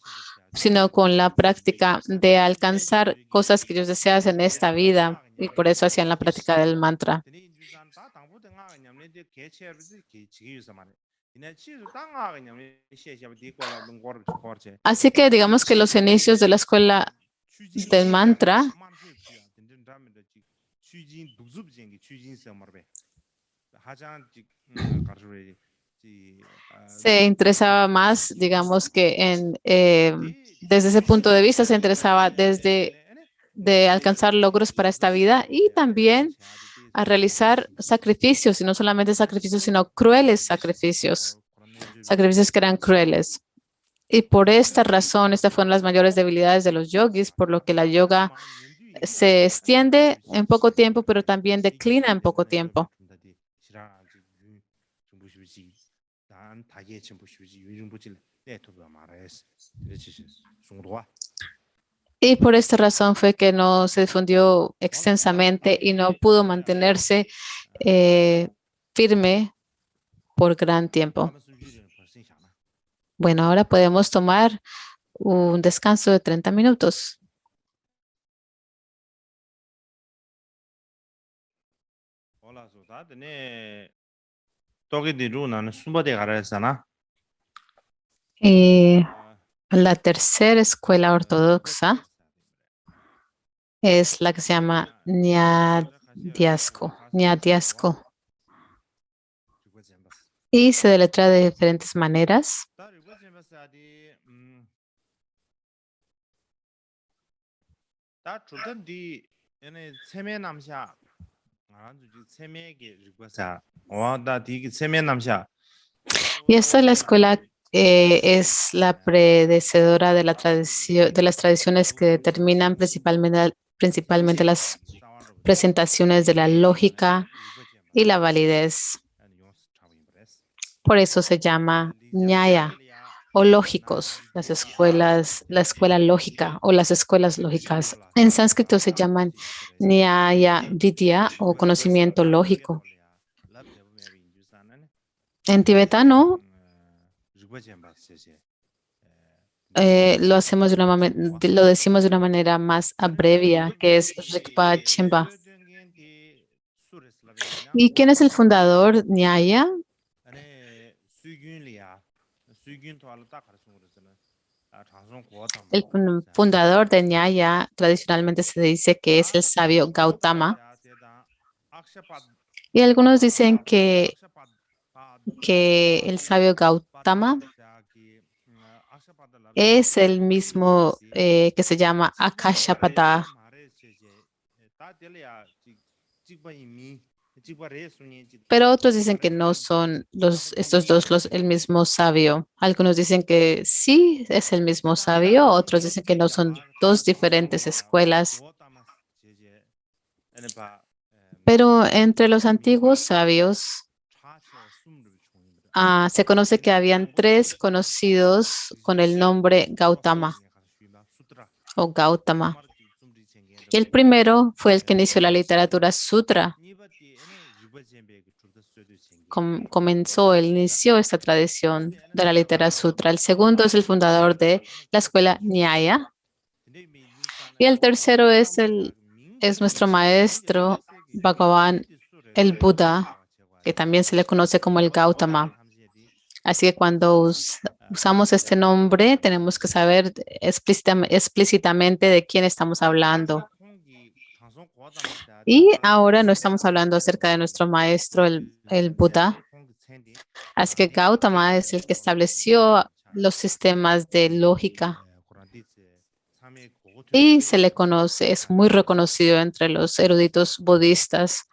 con la práctica de alcanzar cosas que ellos desean en esta vida, y por eso hacían la práctica del mantra. Así que digamos que los inicios de la escuela del mantra se interesaba más, digamos que desde ese punto de vista se interesaba de alcanzar logros para esta vida y también a realizar sacrificios, y no solamente sacrificios, sino crueles sacrificios que eran crueles. Y por esta razón, estas fueron las mayores debilidades de los yogis, por lo que la yoga se extiende en poco tiempo, pero también declina en poco tiempo. Y por esta razón fue que no se difundió extensamente y no pudo mantenerse firme por gran tiempo. Bueno, ahora podemos tomar un descanso de 30 minutos. La tercera escuela ortodoxa es la que se llama Nyadiasko. Y se deletrea de diferentes maneras. Y esta es la escuela, es la predecesora de la tradición, de las tradiciones que determinan principalmente las presentaciones de la lógica y la validez. Por eso se llama Nyaya o lógicos, las escuelas, la escuela lógica o las escuelas lógicas. En sánscrito se llaman Nyaya Vidya o conocimiento lógico. En tibetano lo decimos de una manera más abrevia, que es Rigpa Chimba. ¿Y quién es el fundador Nyaya? El fundador de Nyaya tradicionalmente se dice que es el sabio Gautama. Y algunos dicen que el sabio Gautama es el mismo que se llama Akashapada. Pero otros dicen que no son estos dos el mismo sabio. Algunos dicen que sí es el mismo sabio, otros dicen que no, son dos diferentes escuelas. Pero entre los antiguos sabios se conoce que habían tres conocidos con el nombre Gautama o Gautama. Y el primero fue el que inició la literatura sutra. Inició esta tradición de la literatura sutra. El segundo es el fundador de la escuela Nyaya. Y el tercero es nuestro maestro Bhagavan, el Buda, que también se le conoce como el Gautama. Así que cuando usamos este nombre, tenemos que saber explícitamente de quién estamos hablando. Y ahora no estamos hablando acerca de nuestro maestro, el Buda. Así que Gautama es el que estableció los sistemas de lógica y se le conoce, es muy reconocido entre los eruditos budistas.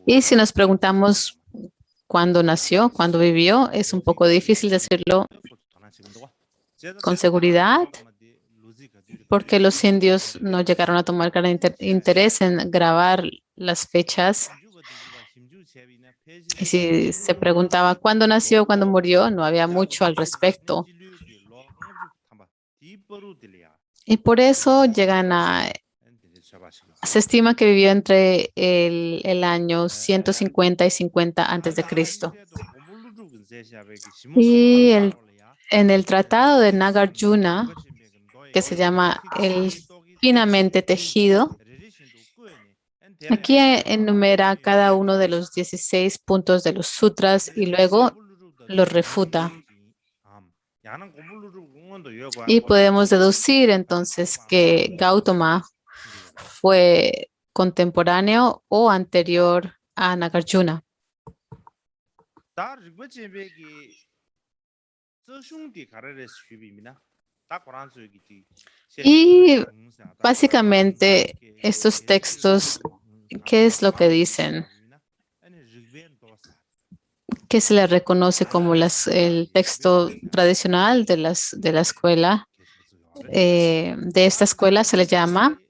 Y si nos preguntamos cuándo nació, cuándo vivió, es un poco difícil decirlo con seguridad, porque los indios no llegaron a tomar gran interés en grabar las fechas. Y si se preguntaba cuándo nació, cuándo murió, no había mucho al respecto. Y por eso se estima que vivió entre el año 150 y 50 antes de Cristo. Y en el tratado de Nagarjuna, que se llama el finamente tejido, aquí enumera cada uno de los 16 puntos de los sutras y luego los refuta. Y podemos deducir entonces que Gautama fue contemporáneo o anterior a Nagarjuna. Y básicamente estos textos, ¿qué es lo que dicen? ¿Qué se le reconoce como el texto tradicional de la escuela? De esta escuela se le llama,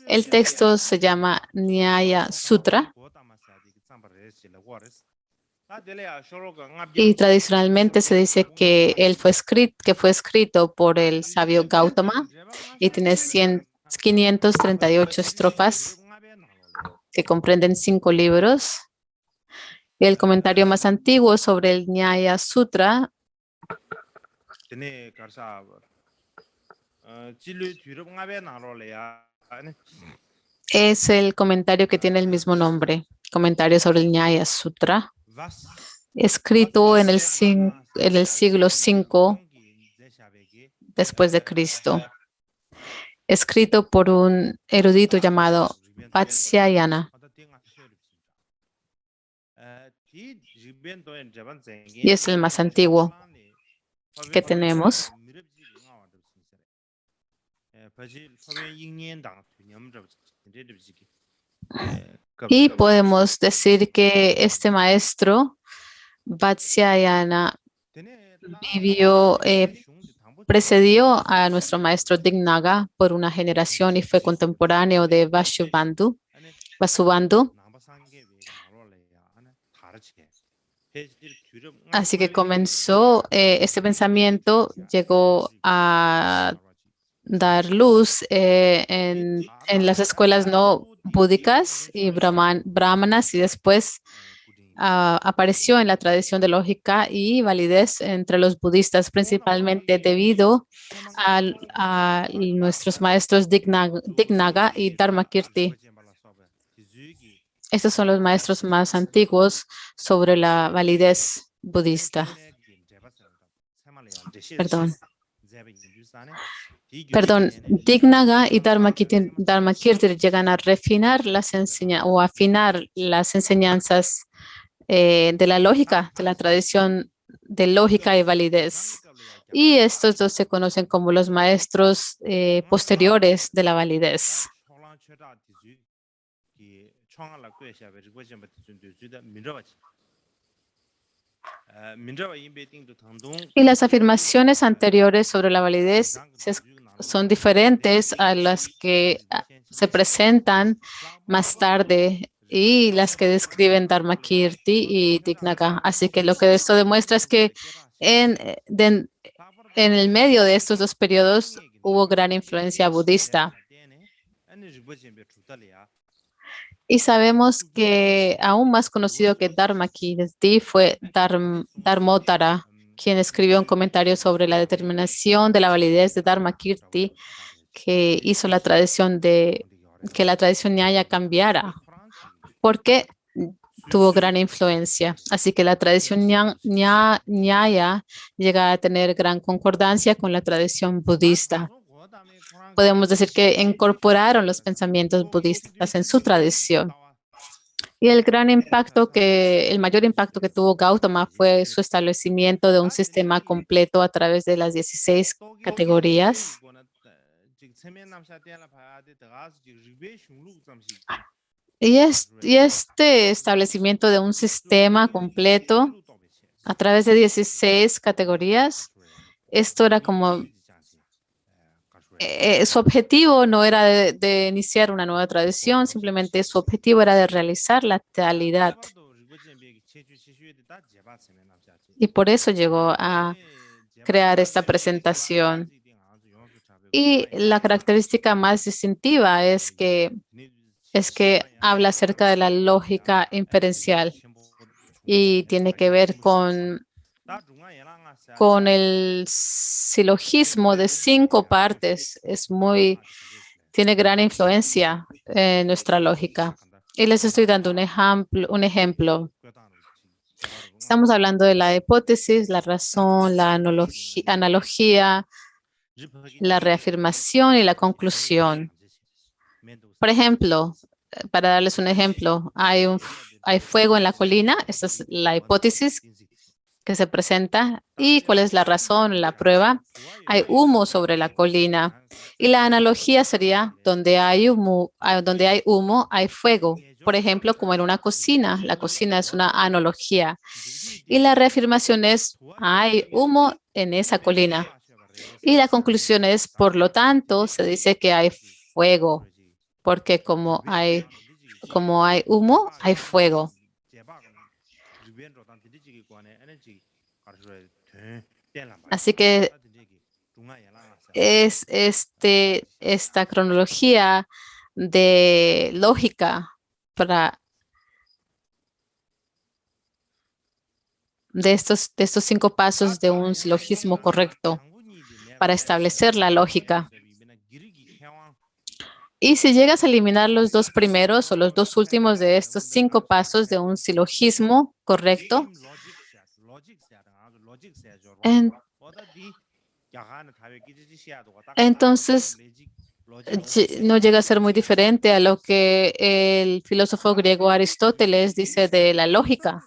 el texto se llama Nyaya Sutra. Y tradicionalmente se dice que fue escrito por el sabio Gautama y tiene 538 estrofas que comprenden 5 libros. Y el comentario más antiguo sobre el Nyaya Sutra Es el comentario que tiene el mismo nombre, comentario sobre el Nyaya Sutra, escrito en el siglo V después de Cristo, escrito por un erudito llamado Vatsyayana. Y es el más antiguo que tenemos. Y podemos decir que este maestro, Vatsyayana, precedió a nuestro maestro Dignaga por una generación y fue contemporáneo de Vasubandhu. Así que comenzó este pensamiento, llegó a dar luz en las escuelas no búdicas y brahmanas, y después apareció en la tradición de lógica y validez entre los budistas, principalmente debido a nuestros maestros Dignaga y Dharmakirti. Estos son los maestros más antiguos sobre la validez budista. Perdón, Dignaga y Dharmakirti llegan a refinar las enseñanzas o afinar las enseñanzas de la lógica, de la tradición de lógica y validez. Y estos dos se conocen como los maestros posteriores de la validez. Y las afirmaciones anteriores sobre la validez son diferentes a las que se presentan más tarde y las que describen Dharmakirti y Dignaga. Así que lo que esto demuestra es que en el medio de estos dos periodos hubo gran influencia budista. Y sabemos que aún más conocido que Dharmakirti fue Dharmottara, quien escribió un comentario sobre la determinación de la validez de Dharmakirti, que hizo que la tradición Nyaya cambiara, porque tuvo gran influencia. Así que la tradición Nyaya llega a tener gran concordancia con la tradición budista. Podemos decir que incorporaron los pensamientos budistas en su tradición. Y el mayor impacto que tuvo Gautama fue su establecimiento de un sistema completo a través de las 16 categorías. Y este establecimiento de un sistema completo a través de 16 categorías, esto era como su objetivo no era de iniciar una nueva tradición, simplemente su objetivo era de realizar la totalidad. Y por eso llegó a crear esta presentación. Y la característica más distintiva es que habla acerca de la lógica inferencial y tiene que ver con el silogismo de 5 partes. Tiene gran influencia en nuestra lógica. Y les estoy dando un ejemplo. Estamos hablando de la hipótesis, la razón, la analogía, la reafirmación y la conclusión. Por ejemplo, para darles un ejemplo, hay fuego en la colina. Esta es la hipótesis que se presenta. ¿Y cuál es la razón, la prueba? Hay humo sobre la colina. Y la analogía sería, donde hay humo, hay fuego. Por ejemplo, como en una cocina. La cocina es una analogía. Y la reafirmación es, hay humo en esa colina. Y la conclusión es, por lo tanto, se dice que hay fuego, porque como hay humo, hay fuego. Así que es esta cronología de lógica de estos 5 pasos de un silogismo correcto para establecer la lógica. Y si llegas a eliminar los dos primeros o los dos últimos de estos 5 pasos de un silogismo correcto, en- entonces no llega a ser muy diferente a lo que el filósofo griego Aristóteles dice de la lógica.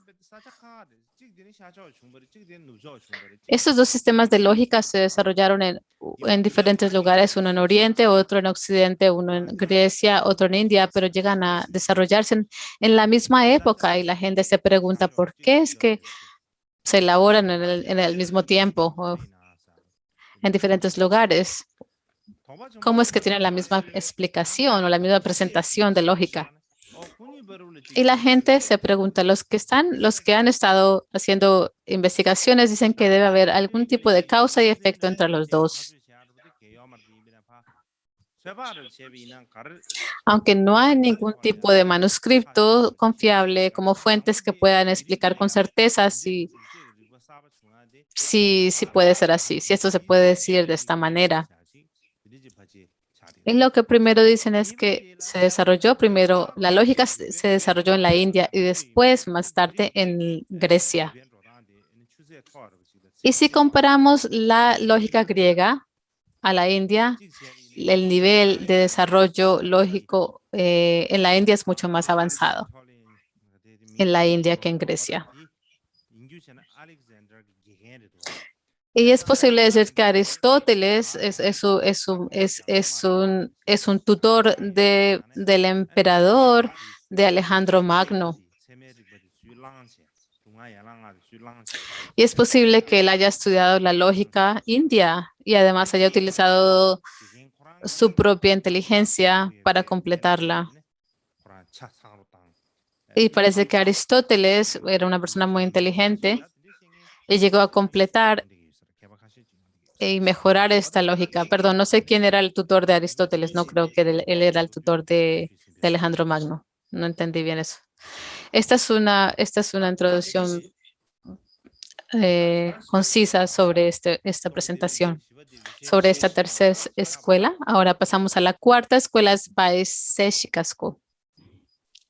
Estos dos sistemas de lógica se desarrollaron en diferentes lugares, uno en Oriente, otro en Occidente, uno en Grecia, otro en India, pero llegan a desarrollarse en la misma época y la gente se pregunta por qué es que se elaboran en el mismo tiempo o en diferentes lugares. ¿Cómo es que tienen la misma explicación o la misma presentación de lógica? Y la gente se pregunta, los que han estado haciendo investigaciones dicen que debe haber algún tipo de causa y efecto entre los dos. Aunque no hay ningún tipo de manuscrito confiable como fuentes que puedan explicar con certeza si puede ser así, si esto se puede decir de esta manera. Y lo que primero dicen es que se desarrolló primero, la lógica se desarrolló en la India y después, más tarde, en Grecia. Y si comparamos la lógica griega a la India, el nivel de desarrollo lógico en la India es mucho más avanzado en la India que en Grecia. Y es posible decir que Aristóteles es un tutor del emperador de Alejandro Magno. Y es posible que él haya estudiado la lógica india y además haya utilizado su propia inteligencia para completarla. Y parece que Aristóteles era una persona muy inteligente y llegó a completar y mejorar esta lógica. Perdón, no sé quién era el tutor de Aristóteles, no creo que él era el tutor de Alejandro Magno. No entendí bien eso. Esta es una introducción concisa sobre esta presentación, sobre esta tercera escuela. Ahora pasamos a la cuarta escuela, es Vaisheshika School.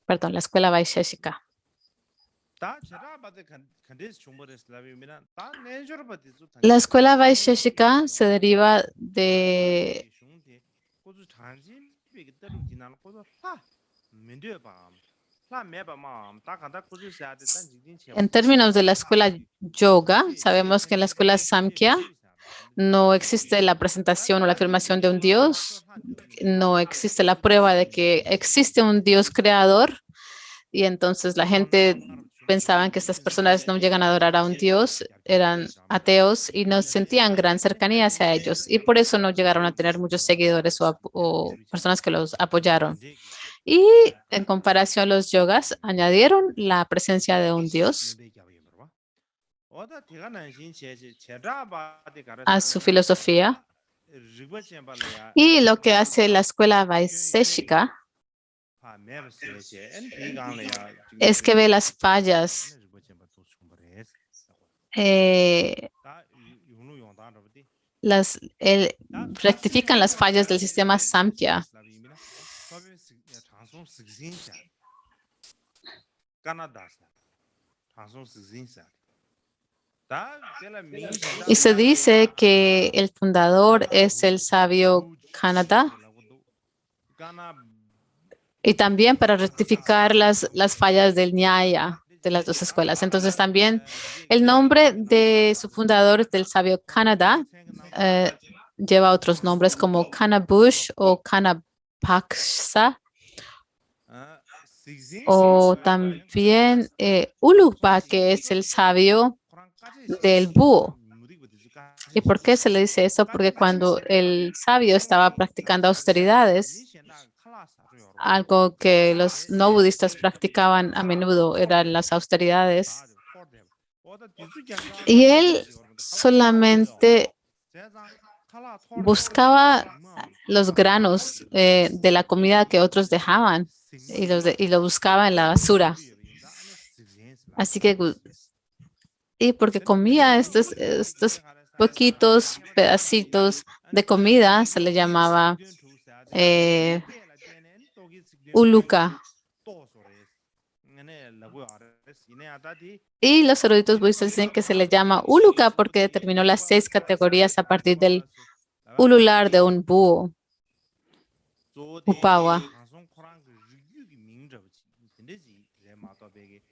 Perdón, la escuela Vaisheshika. La escuela Vaisheshika se deriva de en términos de la escuela yoga, sabemos que en la escuela Samkhya no existe la presentación o la afirmación de un Dios, no existe la prueba de que existe un Dios creador y entonces la gente pensaban que estas personas no llegan a adorar a un Dios, eran ateos y no sentían gran cercanía hacia ellos y por eso no llegaron a tener muchos seguidores o personas que los apoyaron. Y en comparación, los yogas añadieron la presencia de un Dios a su filosofía. Y lo que hace la escuela Vaisheshika es que ve las fallas, rectifican las fallas del sistema Samkhya. Y se dice que el fundador es el sabio Kanada. Y también para rectificar las fallas del Nyaya de las dos escuelas. Entonces también el nombre de su fundador, del sabio Kanada, lleva otros nombres como Kanabush o Kanapaksa. O también Ulugpa, que es el sabio del búho. ¿Y por qué se le dice eso? Porque cuando el sabio estaba practicando austeridades, algo que los no budistas practicaban a menudo eran las austeridades. Y él solamente buscaba los granos de la comida que otros dejaban y lo buscaba en la basura. Así que, y porque comía estos poquitos pedacitos de comida, se le llamaba Uluka. Y los eruditos budistas dicen que se le llama Uluka porque determinó las 6 categorías a partir del ulular de un búho, Upawa.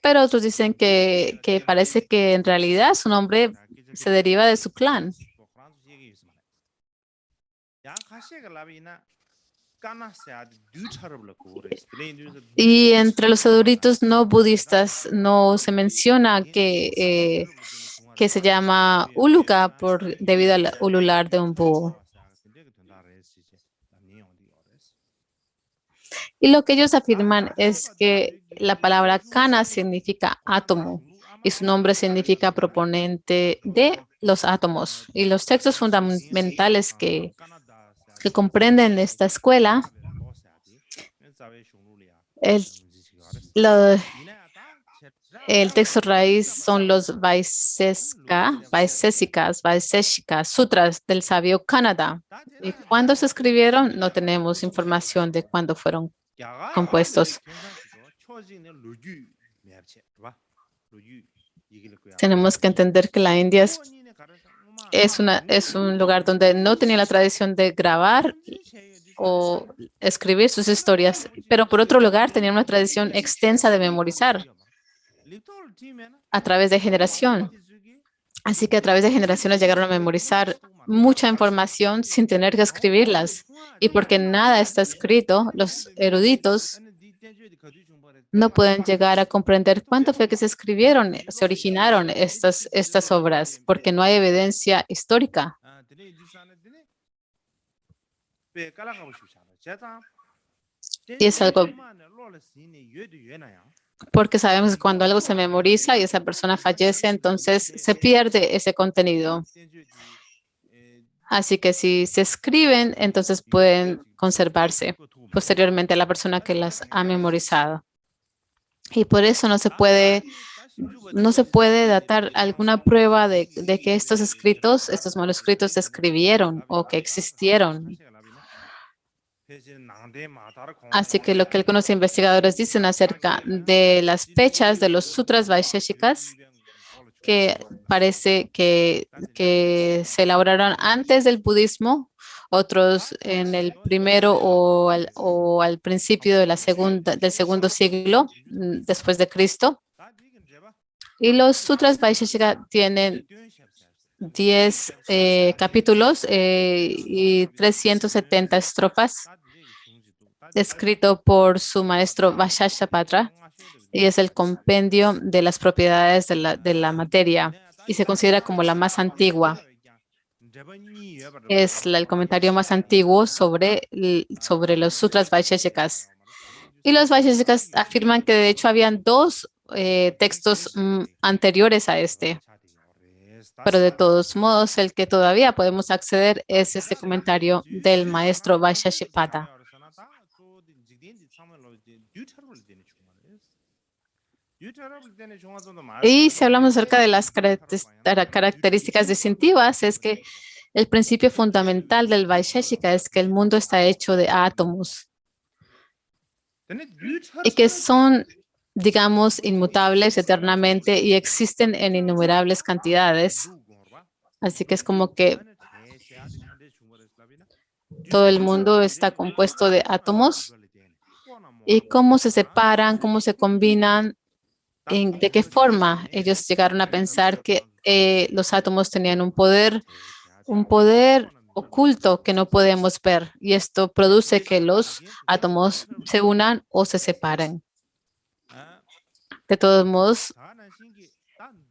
Pero otros dicen que parece que en realidad su nombre se deriva de su clan. Y entre los eruditos no budistas no se menciona que se llama Uluka debido al ulular de un búho. Y lo que ellos afirman es que la palabra kana significa átomo y su nombre significa proponente de los átomos. Y los textos fundamentales que comprenden esta escuela, el texto raíz son los Vaiseshikas, sutras del sabio Kanada. ¿Y cuándo se escribieron? No tenemos información de cuándo fueron compuestos. Tenemos que entender que la India es un lugar donde no tenía la tradición de grabar o escribir sus historias, pero por otro lugar tenía una tradición extensa de memorizar a través de generación. Así que a través de generaciones llegaron a memorizar mucha información sin tener que escribirlas. Y porque nada está escrito, los eruditos no pueden llegar a comprender cuánto fue que se escribieron, se originaron estas obras, porque no hay evidencia histórica. Y es algo porque sabemos que cuando algo se memoriza y esa persona fallece, entonces se pierde ese contenido. Así que si se escriben, entonces pueden conservarse posteriormente a la persona que las ha memorizado. Y por eso no se puede datar alguna prueba de que estos escritos, estos manuscritos se escribieron o que existieron. Así que lo que algunos investigadores dicen acerca de las fechas de los sutras vaisheshikas, que parece que se elaboraron antes del budismo, otros en el primero o al principio de del segundo siglo después de Cristo. Y los sutras vaisheshika tienen 10 capítulos y 370 estrofas, escrito por su maestro Vashashapatra, y es el compendio de las propiedades de la materia y se considera como la más antigua. Es el comentario más antiguo sobre los sutras vaisheshikas. Y los vaisheshikas afirman que de hecho habían 2 textos anteriores a este. Pero de todos modos, el que todavía podemos acceder es este comentario del maestro Vashashapatra. Y si hablamos acerca de las características distintivas, es que el principio fundamental del Vaisheshika es que el mundo está hecho de átomos y que son, digamos, inmutables eternamente y existen en innumerables cantidades. Así que es como que todo el mundo está compuesto de átomos y cómo se separan, cómo se combinan, de qué forma ellos llegaron a pensar que los átomos tenían un poder oculto que no podemos ver y esto produce que los átomos se unan o se separen. De todos modos,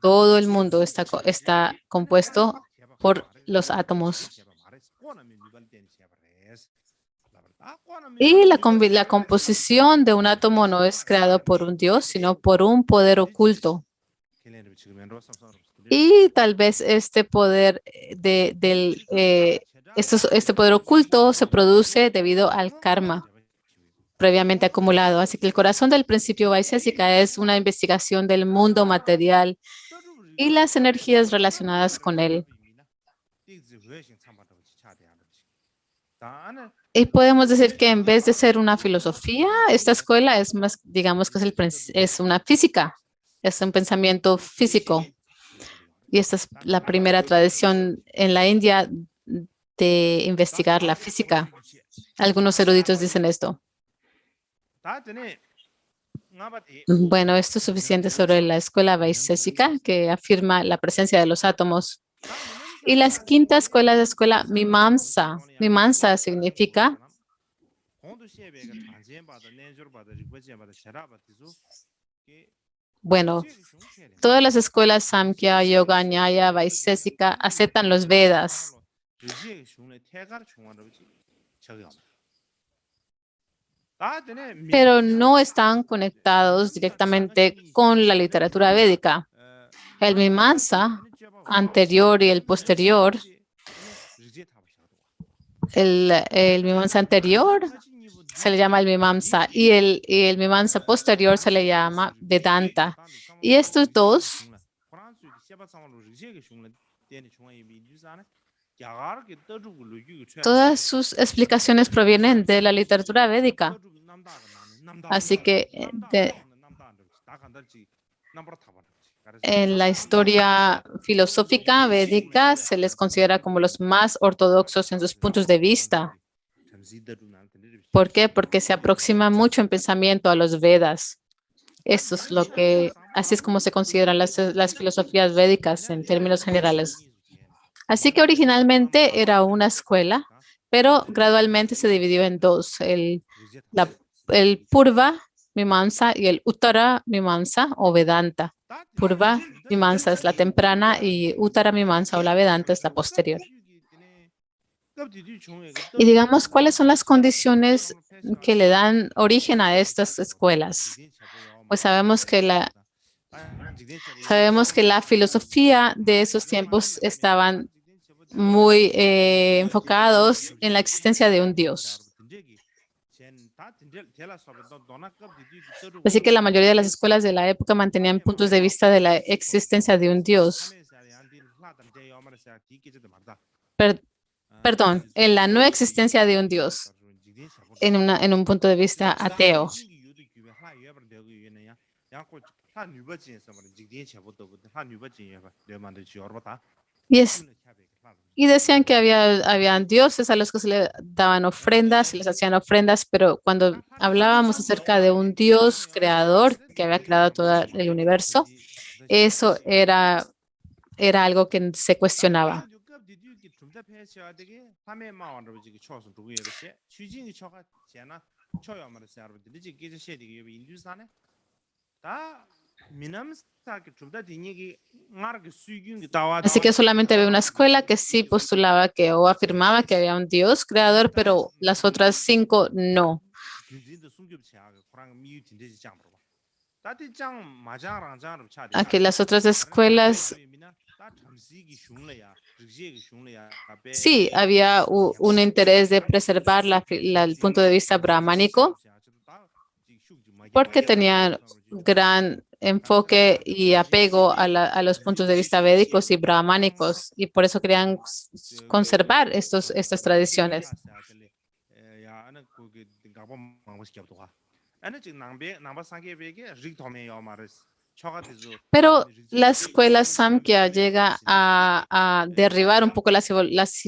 todo el mundo está compuesto por los átomos. Y la composición de un átomo no es creado por un Dios, sino por un poder oculto. Y tal vez este poder este poder oculto se produce debido al karma previamente acumulado. Así que el corazón del principio Vaisheshika es una investigación del mundo material y las energías relacionadas con él. Y podemos decir que en vez de ser una filosofía, esta escuela es más, digamos que es una física, es un pensamiento físico. Y esta es la primera tradición en la India de investigar la física. Algunos eruditos dicen esto. Bueno, esto es suficiente sobre la escuela Vaiseshika, que afirma la presencia de los átomos. Y la quinta escuela es la escuela Mimamsa. Mimamsa significa, bueno, todas las escuelas Samkhya, Yoga, Nyaya, Vaiseshika aceptan los Vedas. Pero no están conectados directamente con la literatura védica. El Mimamsa anterior y el posterior, el Mimamsa anterior se le llama el Mimamsa y el Mimamsa posterior se le llama Vedanta. Y estos dos, todas sus explicaciones provienen de la literatura védica. Así que en la historia filosófica védica se les considera como los más ortodoxos en sus puntos de vista. ¿Por qué? Porque se aproxima mucho en pensamiento a los Vedas. Eso es lo que, así es como se consideran las filosofías védicas en términos generales. Así que originalmente era una escuela, pero gradualmente se dividió en dos, el Purva Mimamsa y el Uttara Mimamsa o Vedanta. Purva Mimamsa es la temprana y Uttara Mimamsa o la Vedanta es la posterior. Y digamos, ¿cuáles son las condiciones que le dan origen a estas escuelas? Pues sabemos que la filosofía de esos tiempos estaban muy enfocados en la existencia de un Dios. Así que la mayoría de las escuelas de la época mantenían puntos de vista de la existencia de un Dios. Perdón, en la no existencia de un Dios, en un punto de vista ateo. Y decían que habían dioses a los que se les daban ofrendas, se les hacían ofrendas, pero cuando hablábamos acerca de un Dios creador que había creado todo el universo, eso era algo que se cuestionaba. Así que solamente había una escuela que sí postulaba que o afirmaba que había un Dios creador, pero las otras 5 no. Aquí las otras escuelas sí había un interés de preservar el punto de vista brahmánico porque tenían gran enfoque y apego a los puntos de vista védicos y brahmánicos y por eso querían conservar estas tradiciones. Pero la escuela Samkhya llega a derribar un poco la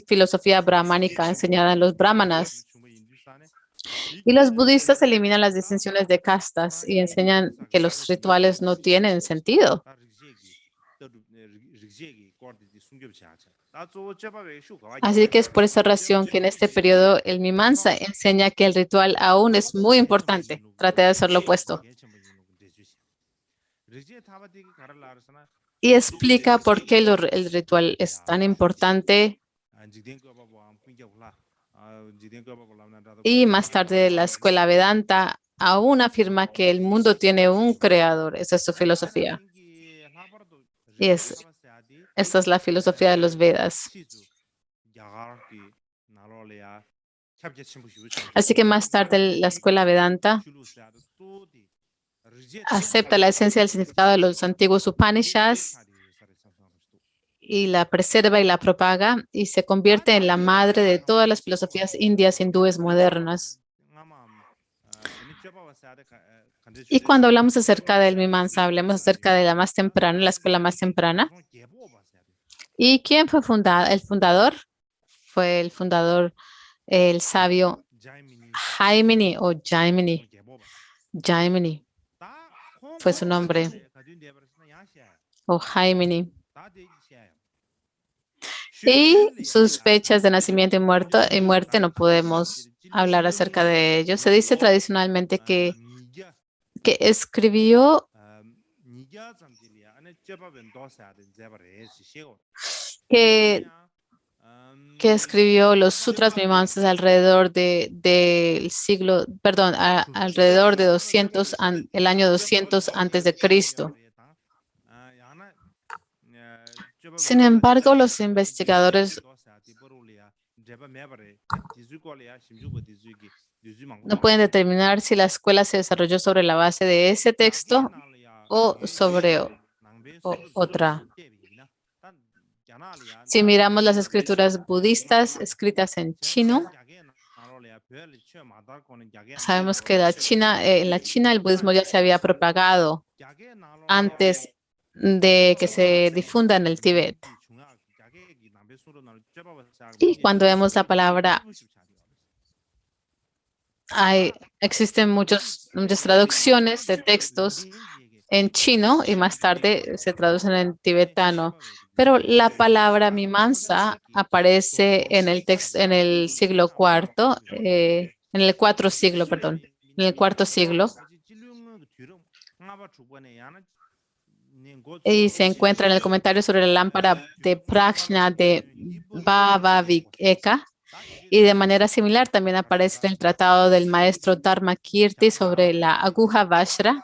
filosofía brahmánica enseñada en los brahmanas. Y los budistas eliminan las distinciones de castas y enseñan que los rituales no tienen sentido. Así que es por esa razón que en este periodo el Mimamsa enseña que el ritual aún es muy importante. Trate de hacer lo opuesto. Y explica por qué el ritual es tan importante. Y más tarde la escuela Vedanta aún afirma que el mundo tiene un creador. Esa es su filosofía. Y esta es la filosofía de los Vedas. Así que más tarde la escuela Vedanta acepta la esencia del significado de los antiguos Upanishads y la preserva y la propaga y se convierte en la madre de todas las filosofías indias hindúes modernas. Y cuando hablamos acerca del Mimamsa, hablemos acerca de la más temprana, la escuela más temprana. ¿Y quién fue el fundador? Fue el fundador, el sabio Jaimini o Jaimini. Jaimini fue su nombre, o Jaimini. Y sus fechas de nacimiento y muerte no podemos hablar acerca de ellos. Se dice tradicionalmente que escribió que, que escribió los Sutras Mimamsas alrededor del siglo, perdón, alrededor de 200, el año 200 antes de Cristo. Sin embargo, los investigadores no pueden determinar si la escuela se desarrolló sobre la base de ese texto o sobre otra. Si miramos las escrituras budistas escritas en chino, sabemos que en la China el budismo ya se había propagado antes de que se difunda en el Tíbet. Y cuando vemos la palabra, existen muchas traducciones de textos en chino y más tarde se traducen en tibetano. Pero la palabra Mimamsa aparece en el siglo cuarto, en el cuarto siglo, perdón, en el cuarto siglo. Y se encuentra en el comentario sobre la lámpara de Prajna de Bhavavika. Y de manera similar también aparece en el tratado del maestro Dharmakirti sobre la Aguja Vajra.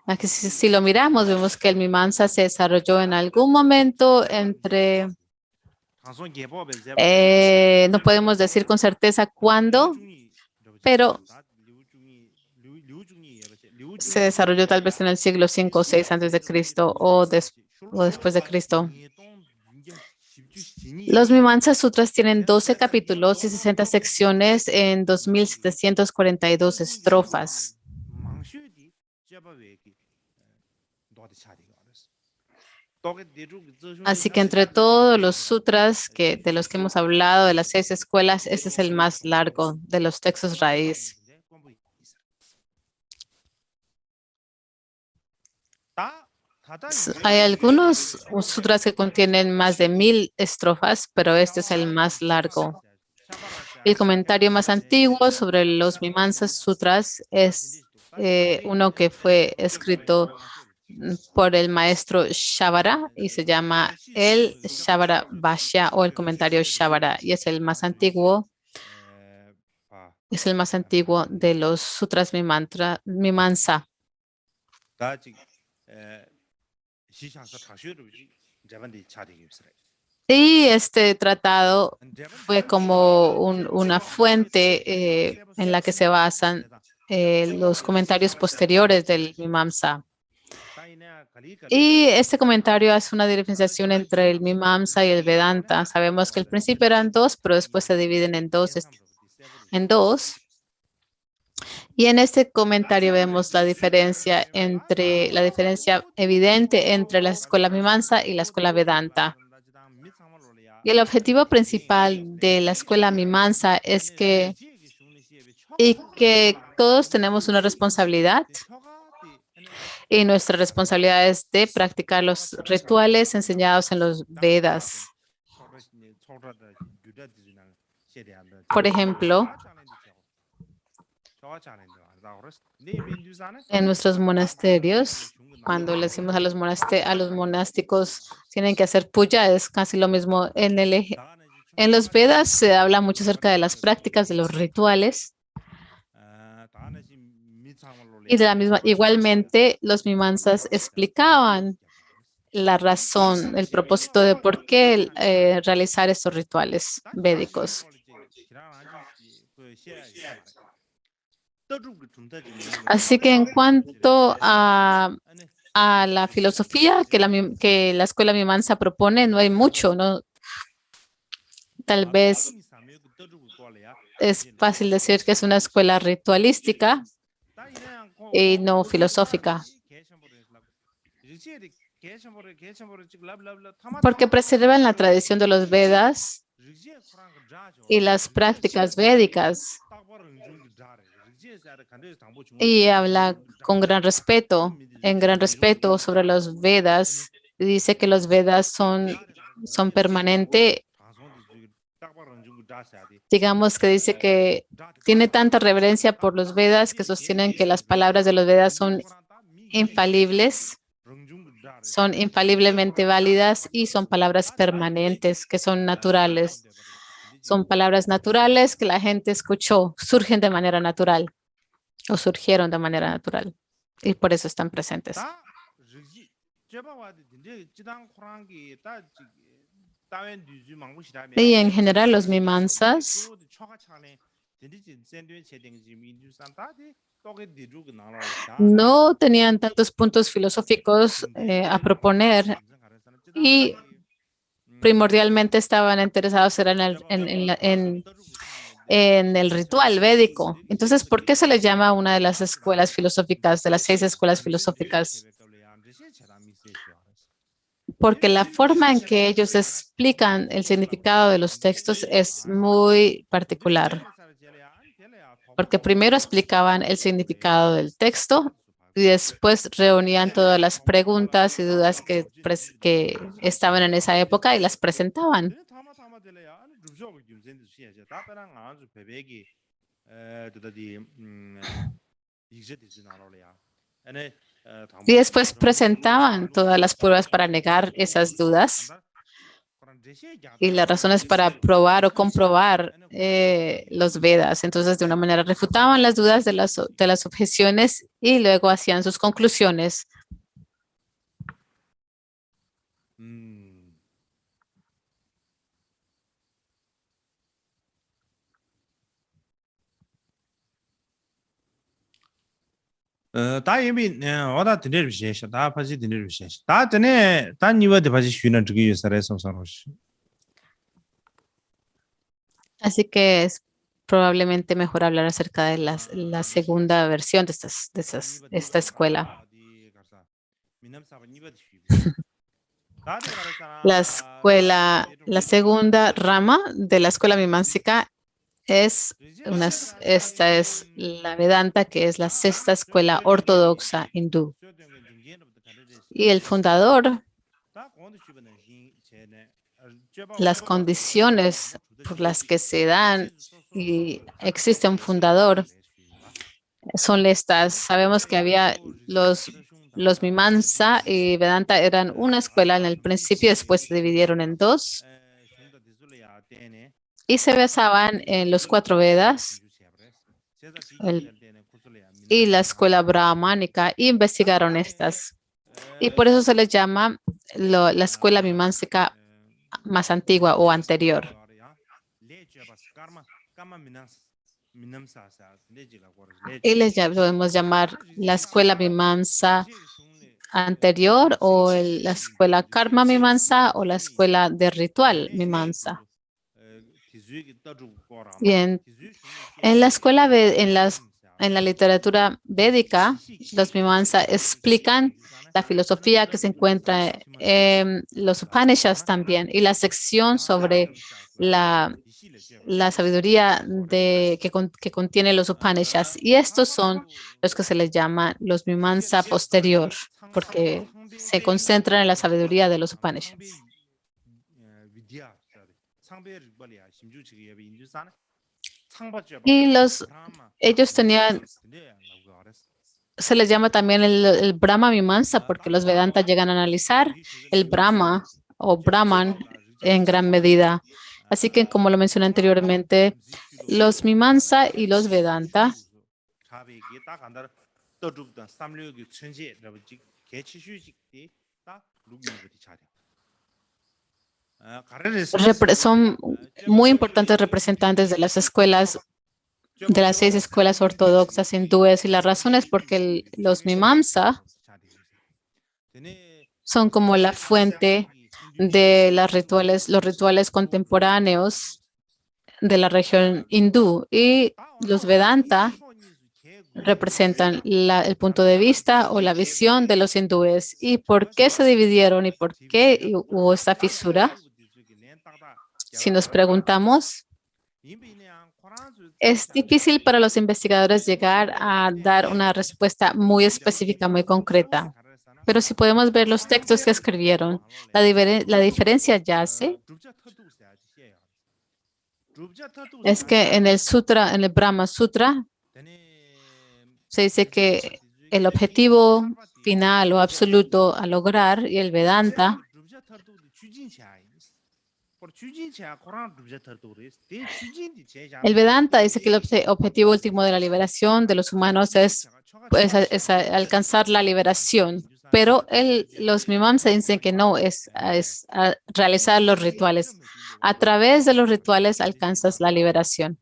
Aquí, si lo miramos, vemos que el Mimamsa se desarrolló en algún momento entre, no podemos decir con certeza cuándo, pero se desarrolló tal vez en el siglo 5 o 6 antes de Cristo o después de Cristo. Los Mimamsa Sutras tienen 12 capítulos y 60 secciones en 2.742 estrofas. Así que entre todos los sutras de los que hemos hablado, de las 6 escuelas, este es el más largo de los textos raíz. Hay algunos sutras que contienen más de 1.000 estrofas, pero este es el más largo. El comentario más antiguo sobre los Mimamsa Sutras es uno que fue escrito por el maestro Shavara y se llama el Shavara Bhashya o el comentario Shavara y es el más antiguo. Es el más antiguo de los sutras Mimamsa. Y este tratado fue como una fuente en la que se basan los comentarios posteriores del Mimamsa. Y este comentario hace una diferenciación entre el Mimamsa y el Vedanta. Sabemos que al principio eran dos, pero después se dividen en dos. Y en este comentario vemos la diferencia evidente entre la escuela Mimamsa y la escuela Vedanta. Y el objetivo principal de la escuela Mimamsa es que todos tenemos una responsabilidad y nuestra responsabilidad es de practicar los rituales enseñados en los Vedas. Por ejemplo, en nuestros monasterios, cuando le decimos a los monásticos tienen que hacer puya, es casi lo mismo. En los Vedas se habla mucho acerca de las prácticas, de los rituales. Y igualmente los Mimamsas explicaban la razón, el propósito de por qué realizar estos rituales védicos. Así que en cuanto a a la filosofía que que la escuela Mimamsa propone, no hay mucho, ¿no? Tal vez es fácil decir que es una escuela ritualística y no filosófica, porque preservan la tradición de los Vedas y las prácticas védicas y habla con gran respeto, en gran respeto sobre los Vedas. Dice que los Vedas son permanentes. Digamos que dice que tiene tanta reverencia por los Vedas que sostienen que las palabras de los Vedas son infalibles, son infaliblemente válidas y son palabras permanentes, que son naturales. Son palabras naturales que la gente escuchó, surgen de manera natural o surgieron de manera natural y por eso están presentes. Y en general los Mimamsas no tenían tantos puntos filosóficos a proponer y primordialmente estaban interesados en el ritual védico. Entonces, ¿por qué se le llama una de las escuelas filosóficas, de las 6 escuelas filosóficas? Porque la forma en que ellos explican el significado de los textos es muy particular. Porque primero explicaban el significado del texto y después reunían todas las preguntas y dudas que estaban en esa época y las presentaban. Y después presentaban todas las pruebas para negar esas dudas y las razones para probar o comprobar los Vedas. Entonces, de una manera refutaban las dudas de las objeciones y luego hacían sus conclusiones. 다 예비 어다 드릴 비시시 다 파지 드릴 비시시 다 전에 다 니버드 파지 쉬는 저기 유사래 성사로시 Así que es probablemente mejor hablar acerca de la segunda versión de esta escuela. La segunda rama de la escuela mimánsica esta es la Vedanta, que es la sexta escuela ortodoxa hindú. Y el fundador, las condiciones por las que se dan y existe un fundador son estas. Sabemos que había los Mimamsa y Vedanta eran una escuela en el principio, después se dividieron en dos y se basaban en los 4 Vedas y la escuela brahmánica e investigaron estas. Y por eso se les llama la escuela mimánsica más antigua o anterior. Y les podemos llamar la escuela Mimamsa anterior o la escuela Karma Mimamsa o la escuela de ritual Mimamsa. Bien, en la escuela, en la literatura védica, los Mimamsa explican la filosofía que se encuentra en los Upanishads también y la sección sobre la sabiduría que contiene los Upanishads. Y estos son los que se les llama los Mimamsa posterior, porque se concentran en la sabiduría de los Upanishads. Y ellos tenían, se les llama también el Brahma Mimamsa, porque los Vedantas llegan a analizar el Brahma o Brahman en gran medida. Así que, como lo mencioné anteriormente, los Mimamsa y los Vedanta son muy importantes representantes de las escuelas, de las 6 escuelas ortodoxas hindúes, y la razón es porque los Mimamsa son como la fuente de los rituales contemporáneos de la región hindú, y los Vedanta representan el punto de vista o la visión de los hindúes. ¿Y por qué se dividieron y por qué hubo esta fisura? Si nos preguntamos, es difícil para los investigadores llegar a dar una respuesta muy específica, muy concreta. Pero si podemos ver los textos que escribieron, la diferencia yace es que en el sutra, en el Brahma Sutra, se dice que el objetivo final o absoluto a lograr, y el Vedanta, el Vedanta dice que el objetivo último de la liberación de los humanos es, pues, es alcanzar la liberación. Pero los Mimamsa dicen que no, es realizar los rituales. A través de los rituales alcanzas la liberación.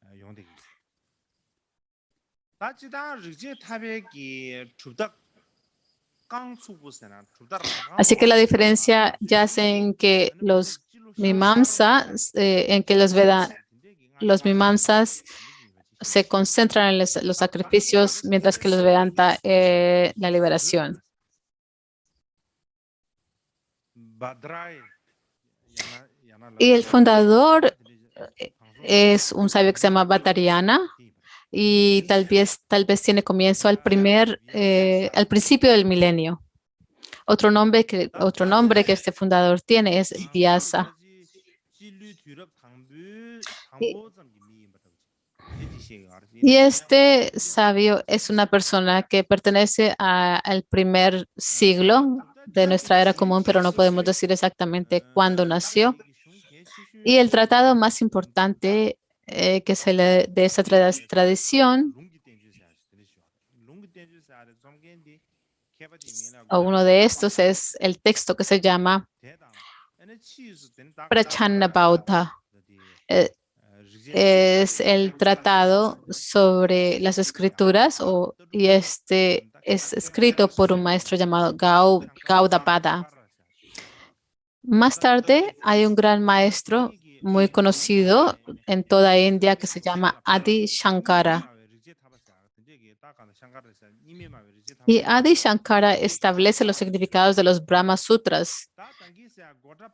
Así que la diferencia yace en que los Mimamsa, en que los Mimamsas se concentran en los sacrificios, mientras que los Vedanta la liberación. Y el fundador es un sabio que se llama Badarayana, y tal vez tiene comienzo al principio del milenio. Otro nombre que este fundador tiene es Vyasa. Y este sabio es una persona que pertenece al primer siglo de nuestra era común, pero no podemos decir exactamente cuándo nació. Y el tratado más importante que se lee de esta tradición, o uno de estos, es el texto que se llama Prachanabauddha. Es el tratado sobre las escrituras, y este es escrito por un maestro llamado Gaudapada. Más tarde hay un gran maestro muy conocido en toda India que se llama Adi Shankara. Y Adi Shankara establece los significados de los Brahma Sutras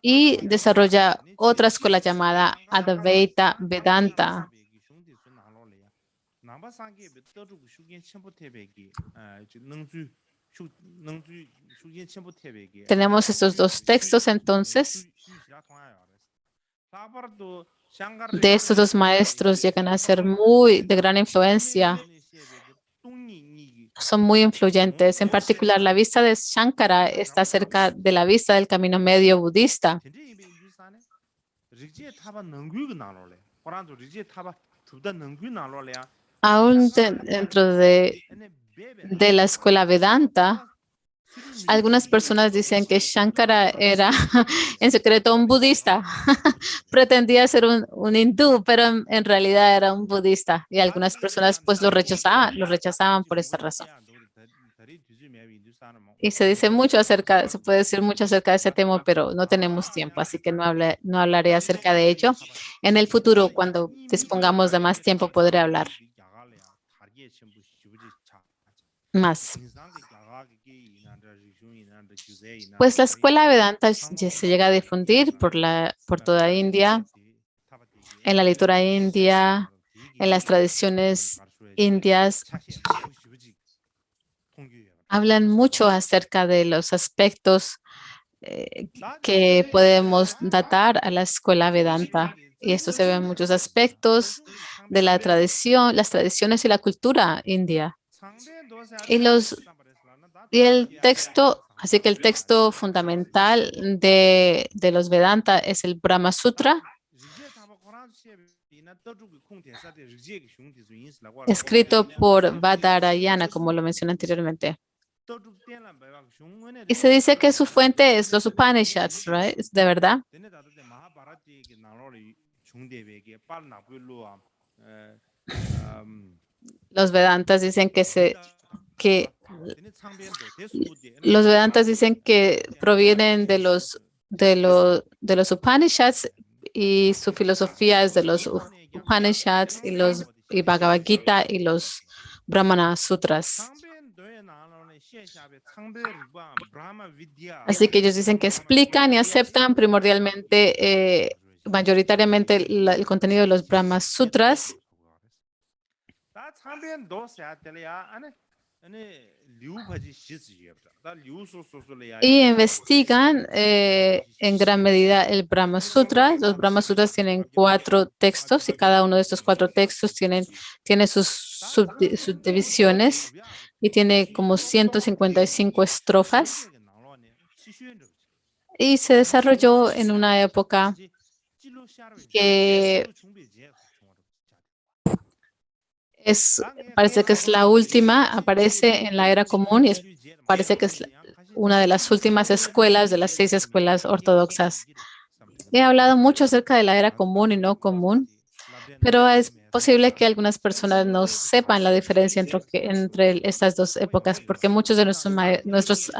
y desarrolla otra escuela llamada Advaita Vedanta. Tenemos estos dos textos, entonces. De estos dos maestros llegan a ser de gran influencia. Son muy influyentes. En particular, la vista de Shankara está cerca de la vista del camino medio budista. Aún dentro de la escuela Vedanta, algunas personas dicen que Shankara era en secreto un budista. Pretendía ser un hindú, pero en realidad era un budista. Y algunas personas pues lo rechazaban por esta razón. Y se puede decir mucho acerca de ese tema, pero no tenemos tiempo, así que no hablaré acerca de ello. En el futuro, cuando dispongamos de más tiempo, podré hablar más. Pues la escuela Vedanta se llega a difundir por toda India, en la literatura india, en las tradiciones indias. Hablan mucho acerca de los aspectos que podemos datar a la escuela Vedanta. Y esto se ve en muchos aspectos de la tradición, las tradiciones y la cultura india. Y el texto, así que el texto fundamental de los Vedanta es el Brahma Sutra, escrito por Badarayana, como lo mencioné anteriormente. Y se dice que su fuente es los Upanishads, ¿right? ¿De verdad? Los Vedantas dicen que que los Vedantas dicen que provienen de los Upanishads y su filosofía es de los Upanishads y Bhagavad Gita y los Brahmana Sutras. Así que ellos dicen que explican y aceptan primordialmente, mayoritariamente el contenido de los Brahma Sutras. Y investigan en gran medida el Brahma Sutra. Los Brahma Sutras tienen 4 textos y cada uno de estos 4 textos tiene sus subdivisiones y tiene como 155 estrofas. Y se desarrolló en una época que parece que es la última, aparece en la era común y parece que es una de las últimas escuelas de las 6 escuelas ortodoxas. He hablado mucho acerca de la era común y no común, pero es posible que algunas personas no sepan la diferencia entre estas dos épocas, porque muchos de nuestros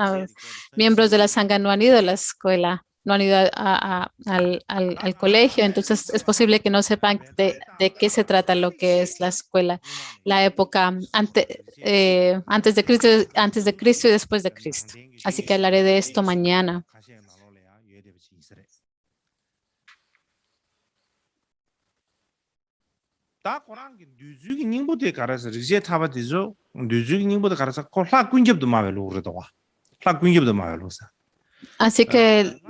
miembros de la Sangha no han ido a la escuela, no han ido al colegio, entonces es posible que no sepan de qué se trata lo que es la escuela, la época antes de Cristo y después de Cristo. Así que hablaré de esto mañana. Así que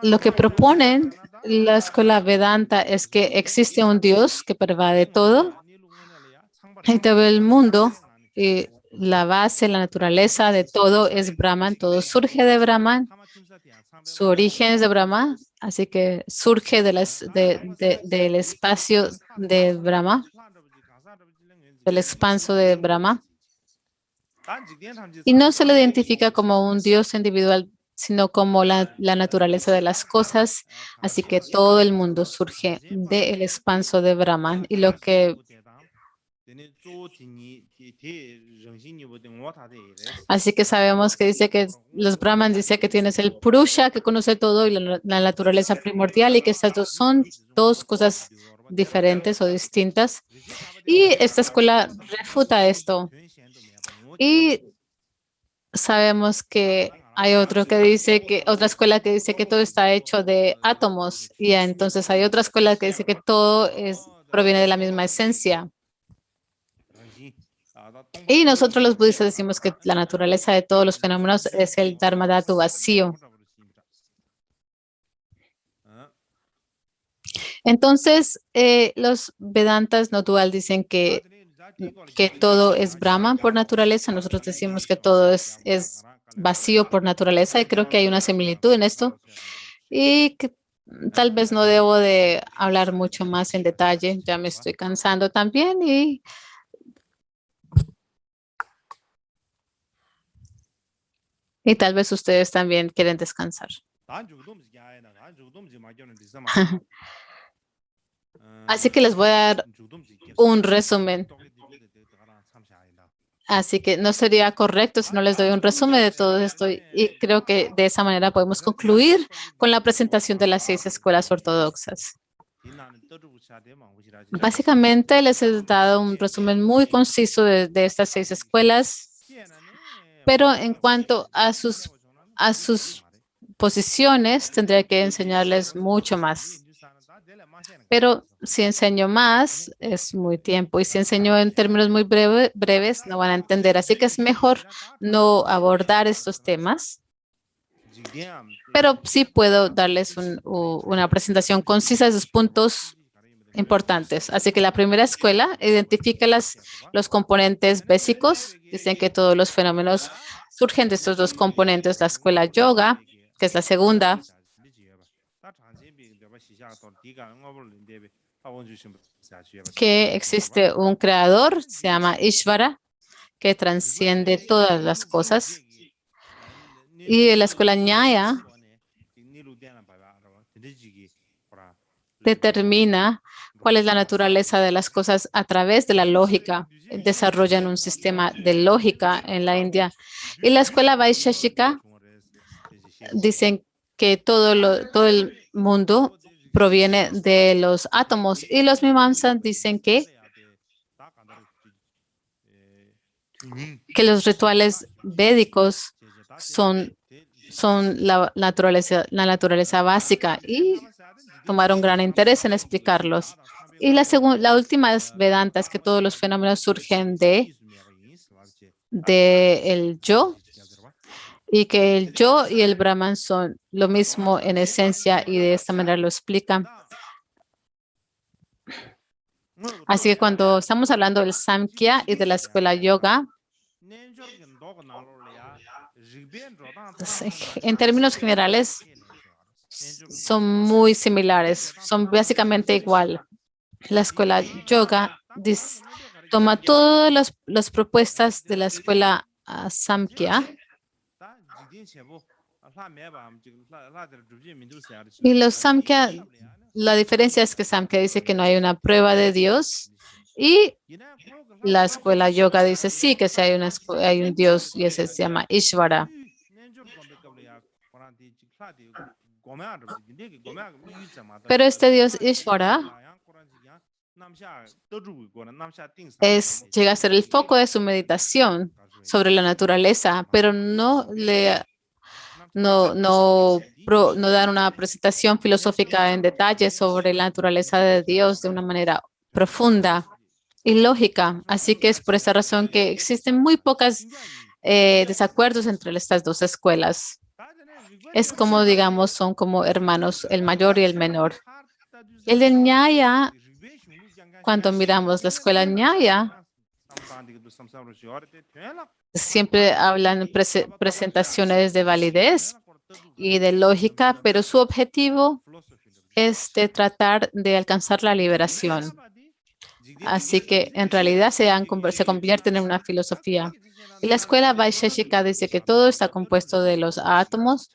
lo que proponen la escuela Vedanta es que existe un Dios que pervade todo en todo el mundo y la base, la naturaleza de todo es Brahman, todo surge de Brahman, su origen es de Brahma, así que surge del espacio de Brahma, del expanso de Brahma, y no se le identifica como un Dios individual, sino como la naturaleza de las cosas, así que todo el mundo surge del expanso de Brahman, y lo que así que sabemos que dice que los Brahman dice que tienes el Purusha que conoce todo y la naturaleza primordial y que estas dos son 2 cosas diferentes o distintas. Y esta escuela refuta esto. Y sabemos que hay otra escuela que dice que todo está hecho de átomos y entonces hay otra escuela que dice que todo proviene de la misma esencia. Y nosotros los budistas decimos que la naturaleza de todos los fenómenos es el Dharma Dhatu vacío. Entonces, los Vedantas no dual dicen que todo es Brahman por naturaleza. Nosotros decimos que todo es vacío por naturaleza y creo que hay una similitud en esto. Y que tal vez no debo de hablar mucho más en detalle. Ya me estoy cansando también y tal vez ustedes también quieren descansar. Así que les voy a dar un resumen. Así que no sería correcto si no les doy un resumen de todo esto y creo que de esa manera podemos concluir con la presentación de las 6 escuelas ortodoxas. Básicamente les he dado un resumen muy conciso de estas 6 escuelas, pero en cuanto a sus posiciones, tendría que enseñarles mucho más. Pero si enseño más, es muy tiempo. Y si enseño en términos muy breves, no van a entender. Así que es mejor no abordar estos temas. Pero sí puedo darles una presentación concisa de esos puntos importantes. Así que la primera escuela identifica los componentes básicos. Dicen que todos los fenómenos surgen de estos 2 componentes. La escuela yoga, que es la segunda, que existe un creador, se llama Ishvara, que transciende todas las cosas. Y la escuela Nyaya determina cuál es la naturaleza de las cosas a través de la lógica. Desarrollan un sistema de lógica en la India. Y la escuela Vaisheshika dicen que todo el mundo proviene de los átomos. Y los Mimamsas dicen que los rituales védicos son la naturaleza básica y tomaron gran interés en explicarlos. Y la última es Vedanta, es que todos los fenómenos surgen de el yo y que el yo y el Brahman son lo mismo en esencia y de esta manera lo explican. Así que cuando estamos hablando del Samkhya y de la escuela yoga, en términos generales, son muy similares, son básicamente igual. La escuela yoga toma todas las propuestas de la escuela Samkhya y los Samkhya, la diferencia es que Samkhya dice que no hay una prueba de Dios y la escuela yoga dice sí que sí hay un Dios y ese se llama Ishvara. Pero este Dios Ishvara llega a ser el foco de su meditación sobre la naturaleza, pero no dan una presentación filosófica en detalle sobre la naturaleza de Dios de una manera profunda y lógica. Así que es por esa razón que existen muy pocos desacuerdos entre estas dos escuelas. Es como, digamos, son como hermanos, el mayor y el menor. El de Nyaya, cuando miramos la escuela Nyaya, siempre hablan presentaciones de validez y de lógica, pero su objetivo es de tratar de alcanzar la liberación. Así que en realidad se convierten en una filosofía. Y la escuela Vaisheshika dice que todo está compuesto de los átomos.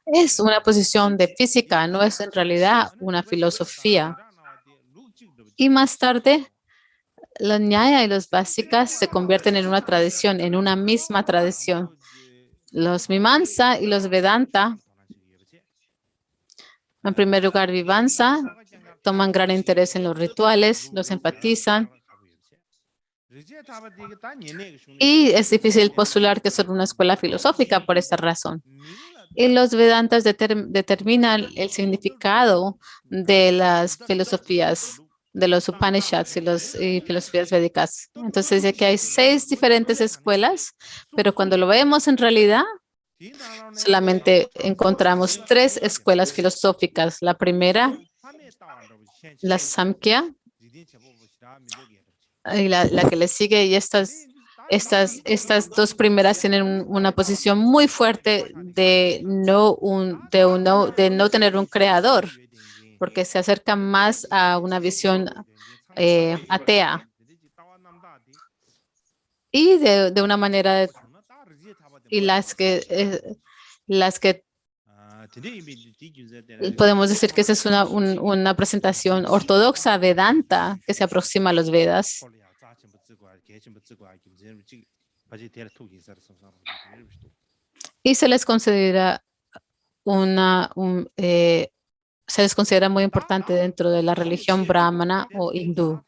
Es una posición de física, no es en realidad una filosofía. Y más tarde, los Nyaya y los Vasikas se convierten en una tradición, en una misma tradición. Los Mimamsa y los Vedanta, en primer lugar, Vivansa, toman gran interés en los rituales, los empatizan. Y es difícil postular que son una escuela filosófica por esta razón. Y los Vedantas determinan el significado de las filosofías, de los Upanishads y filosofías védicas. Entonces dice que hay 6 diferentes escuelas, pero cuando lo vemos en realidad, solamente encontramos 3 escuelas filosóficas. La primera, la Samkhya, y la que le sigue, y estas dos primeras tienen una posición muy fuerte de no tener un creador, porque se acerca más a una visión atea. Y de una manera, y las que podemos decir que esa es una presentación ortodoxa Vedanta que se aproxima a los Vedas. Y se les considera muy importante dentro de la religión brahmana o hindú.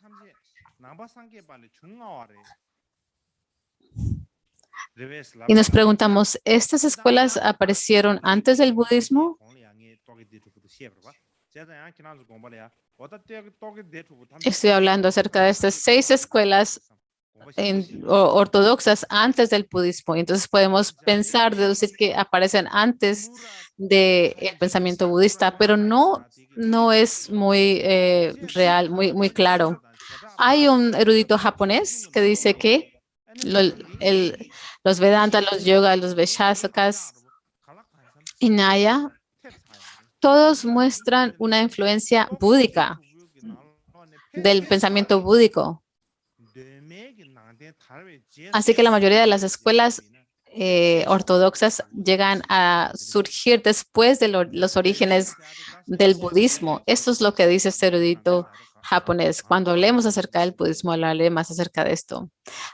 Y nos preguntamos, ¿estas escuelas aparecieron antes del budismo? Estoy hablando acerca de estas 6 escuelas ortodoxas antes del budismo. Entonces podemos deducir que aparecen antes del pensamiento budista, pero no es muy real, muy claro. Hay un erudito japonés que dice que los Vedanta, los Yoga, los Vaishasakas y Nyaya, todos muestran una influencia búdica del pensamiento búdico. Así que la mayoría de las escuelas ortodoxas llegan a surgir después de los orígenes del budismo. Esto es lo que dice este erudito japonés. Cuando hablemos acerca del budismo, hablaré más acerca de esto.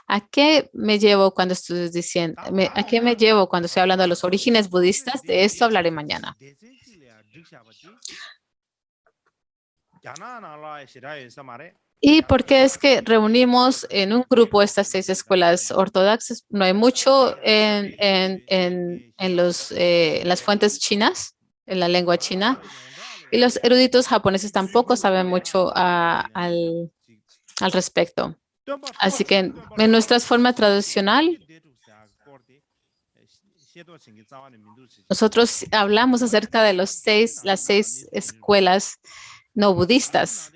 ¿A qué me llevo cuando estoy diciendo, a qué me llevo cuando estoy hablando de los orígenes budistas? De esto hablaré mañana. ¿Y por qué es que reunimos en un grupo estas 6 escuelas ortodoxas? No hay mucho en las fuentes chinas, en la lengua china, y los eruditos japoneses tampoco saben mucho al respecto. Así que en nuestra forma tradicional, nosotros hablamos acerca de las 6 escuelas no budistas.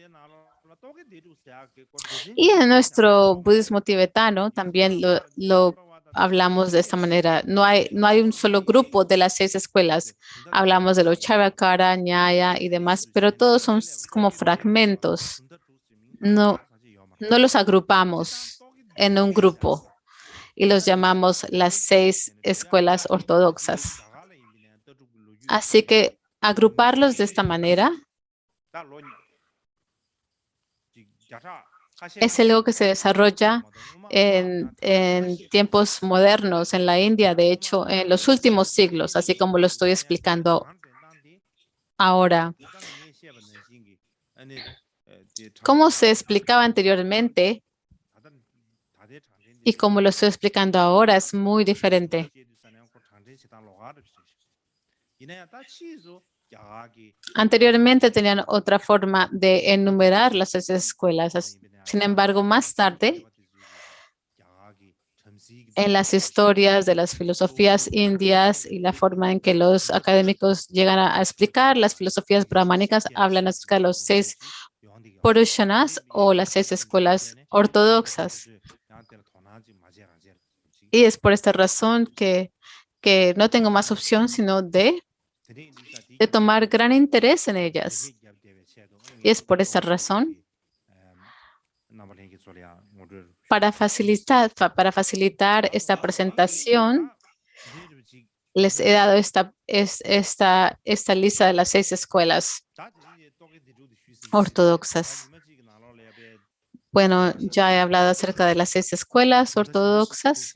Y en nuestro budismo tibetano también lo hablamos de esta manera. No hay un solo grupo de las 6 escuelas. Hablamos de los Charvakara, Nyaya y demás, pero todos son como fragmentos. No los agrupamos en un grupo y los llamamos las 6 escuelas ortodoxas. Así que agruparlos de esta manera es algo que se desarrolla en tiempos modernos en la India, de hecho, en los últimos siglos, así como lo estoy explicando ahora. Como se explicaba anteriormente y como lo estoy explicando ahora, es muy diferente. Anteriormente tenían otra forma de enumerar las 6 escuelas. Sin embargo, más tarde, en las historias de las filosofías indias y la forma en que los académicos llegan a explicar las filosofías brahmánicas, hablan acerca de los 6 Purushanas o las 6 escuelas ortodoxas. Y es por esta razón que no tengo más opción sino de tomar gran interés en ellas. Y es por esta razón, para facilitar esta presentación, les he dado esta lista de las 6 escuelas ortodoxas. Bueno, ya he hablado acerca de las 6 escuelas ortodoxas.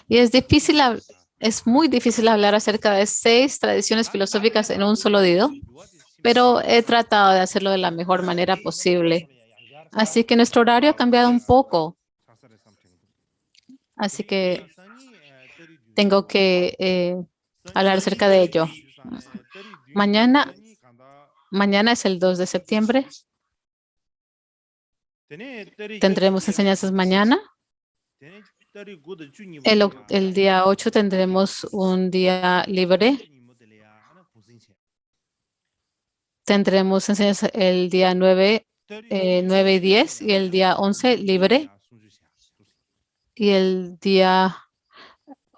Y es muy difícil hablar acerca de 6 tradiciones filosóficas en un solo día, pero he tratado de hacerlo de la mejor manera posible. Así que nuestro horario ha cambiado un poco. Así que tengo que hablar acerca de ello. Mañana es el 2 de septiembre. Tendremos enseñanzas mañana. El día 8 tendremos un día libre. Tendremos enseñanzas el día 9 y 10 y el día 11 libre. Y el día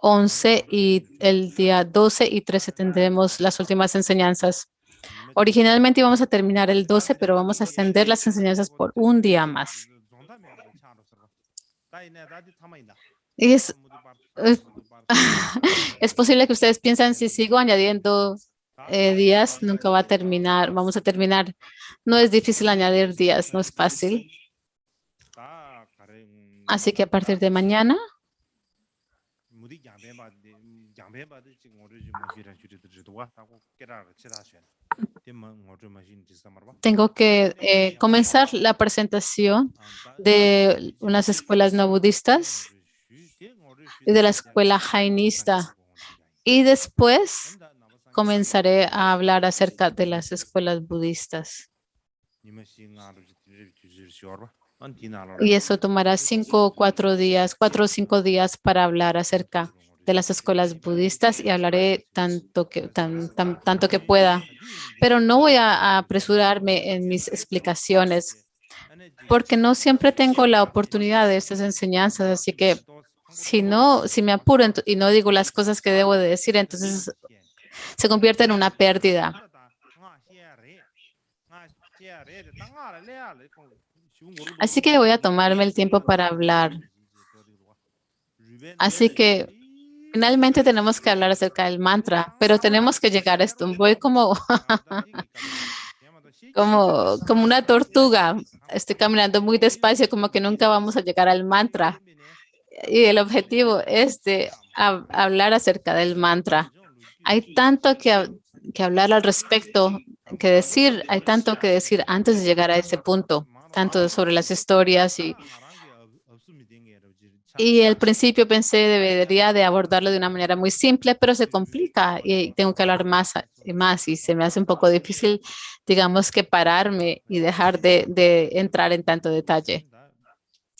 11 y el día 12 y 13 tendremos las últimas enseñanzas. Originalmente íbamos a terminar el 12, pero vamos a extender las enseñanzas por un día más. Y es posible que ustedes piensen, si sigo añadiendo días, nunca va a terminar. Vamos a terminar. No es difícil añadir días, no es fácil. Así que a partir de mañana, tengo que comenzar la presentación de unas escuelas no budistas y de la escuela jainista. Y después comenzaré a hablar acerca de las escuelas budistas. Y eso tomará 4 o 5 días para hablar acerca de las escuelas budistas y hablaré tanto que pueda. Pero no voy a apresurarme en mis explicaciones porque no siempre tengo la oportunidad de estas enseñanzas. Así que si me apuro y no digo las cosas que debo de decir, entonces se convierte en una pérdida. Así que voy a tomarme el tiempo para hablar. Así que finalmente tenemos que hablar acerca del mantra, pero tenemos que llegar a esto. Voy como, como una tortuga. Estoy caminando muy despacio, como que nunca vamos a llegar al mantra. Y el objetivo es de hablar acerca del mantra. Hay tanto que hablar al respecto, que decir, hay tanto que decir antes de llegar a ese punto, tanto sobre las historias y al principio pensé debería de abordarlo de una manera muy simple, pero se complica y tengo que hablar más y más y se me hace un poco difícil, digamos, que pararme y dejar de entrar en tanto detalle.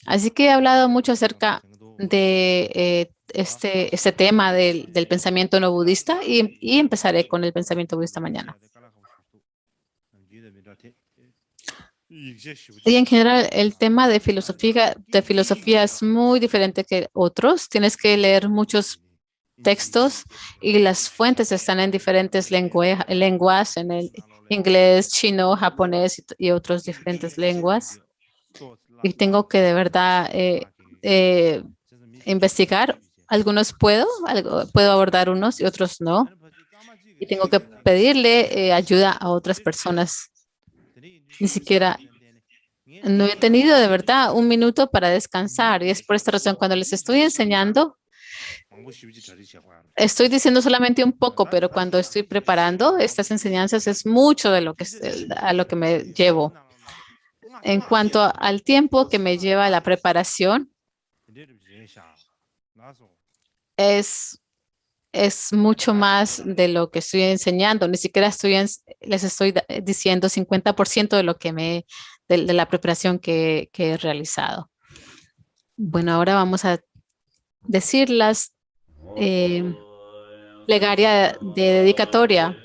Así que he hablado mucho acerca de este tema del pensamiento no budista y empezaré con el pensamiento budista mañana. Y en general, el tema de filosofía es muy diferente que otros. Tienes que leer muchos textos y las fuentes están en diferentes lenguas, en el inglés, chino, japonés y otras diferentes lenguas. Y tengo que de verdad eh, investigar. Algunos puedo abordar unos y otros no. Y tengo que pedirle ayuda a otras personas. Ni siquiera no he tenido de verdad un minuto para descansar y es por esta razón cuando les estoy enseñando, estoy diciendo solamente un poco, pero cuando estoy preparando estas enseñanzas es mucho de a lo que me llevo. En cuanto al tiempo que me lleva la preparación, es mucho más de lo que estoy enseñando. Ni siquiera les estoy diciendo 50% de lo que de la preparación que he realizado. Bueno, ahora vamos a decir las plegaria de dedicatoria.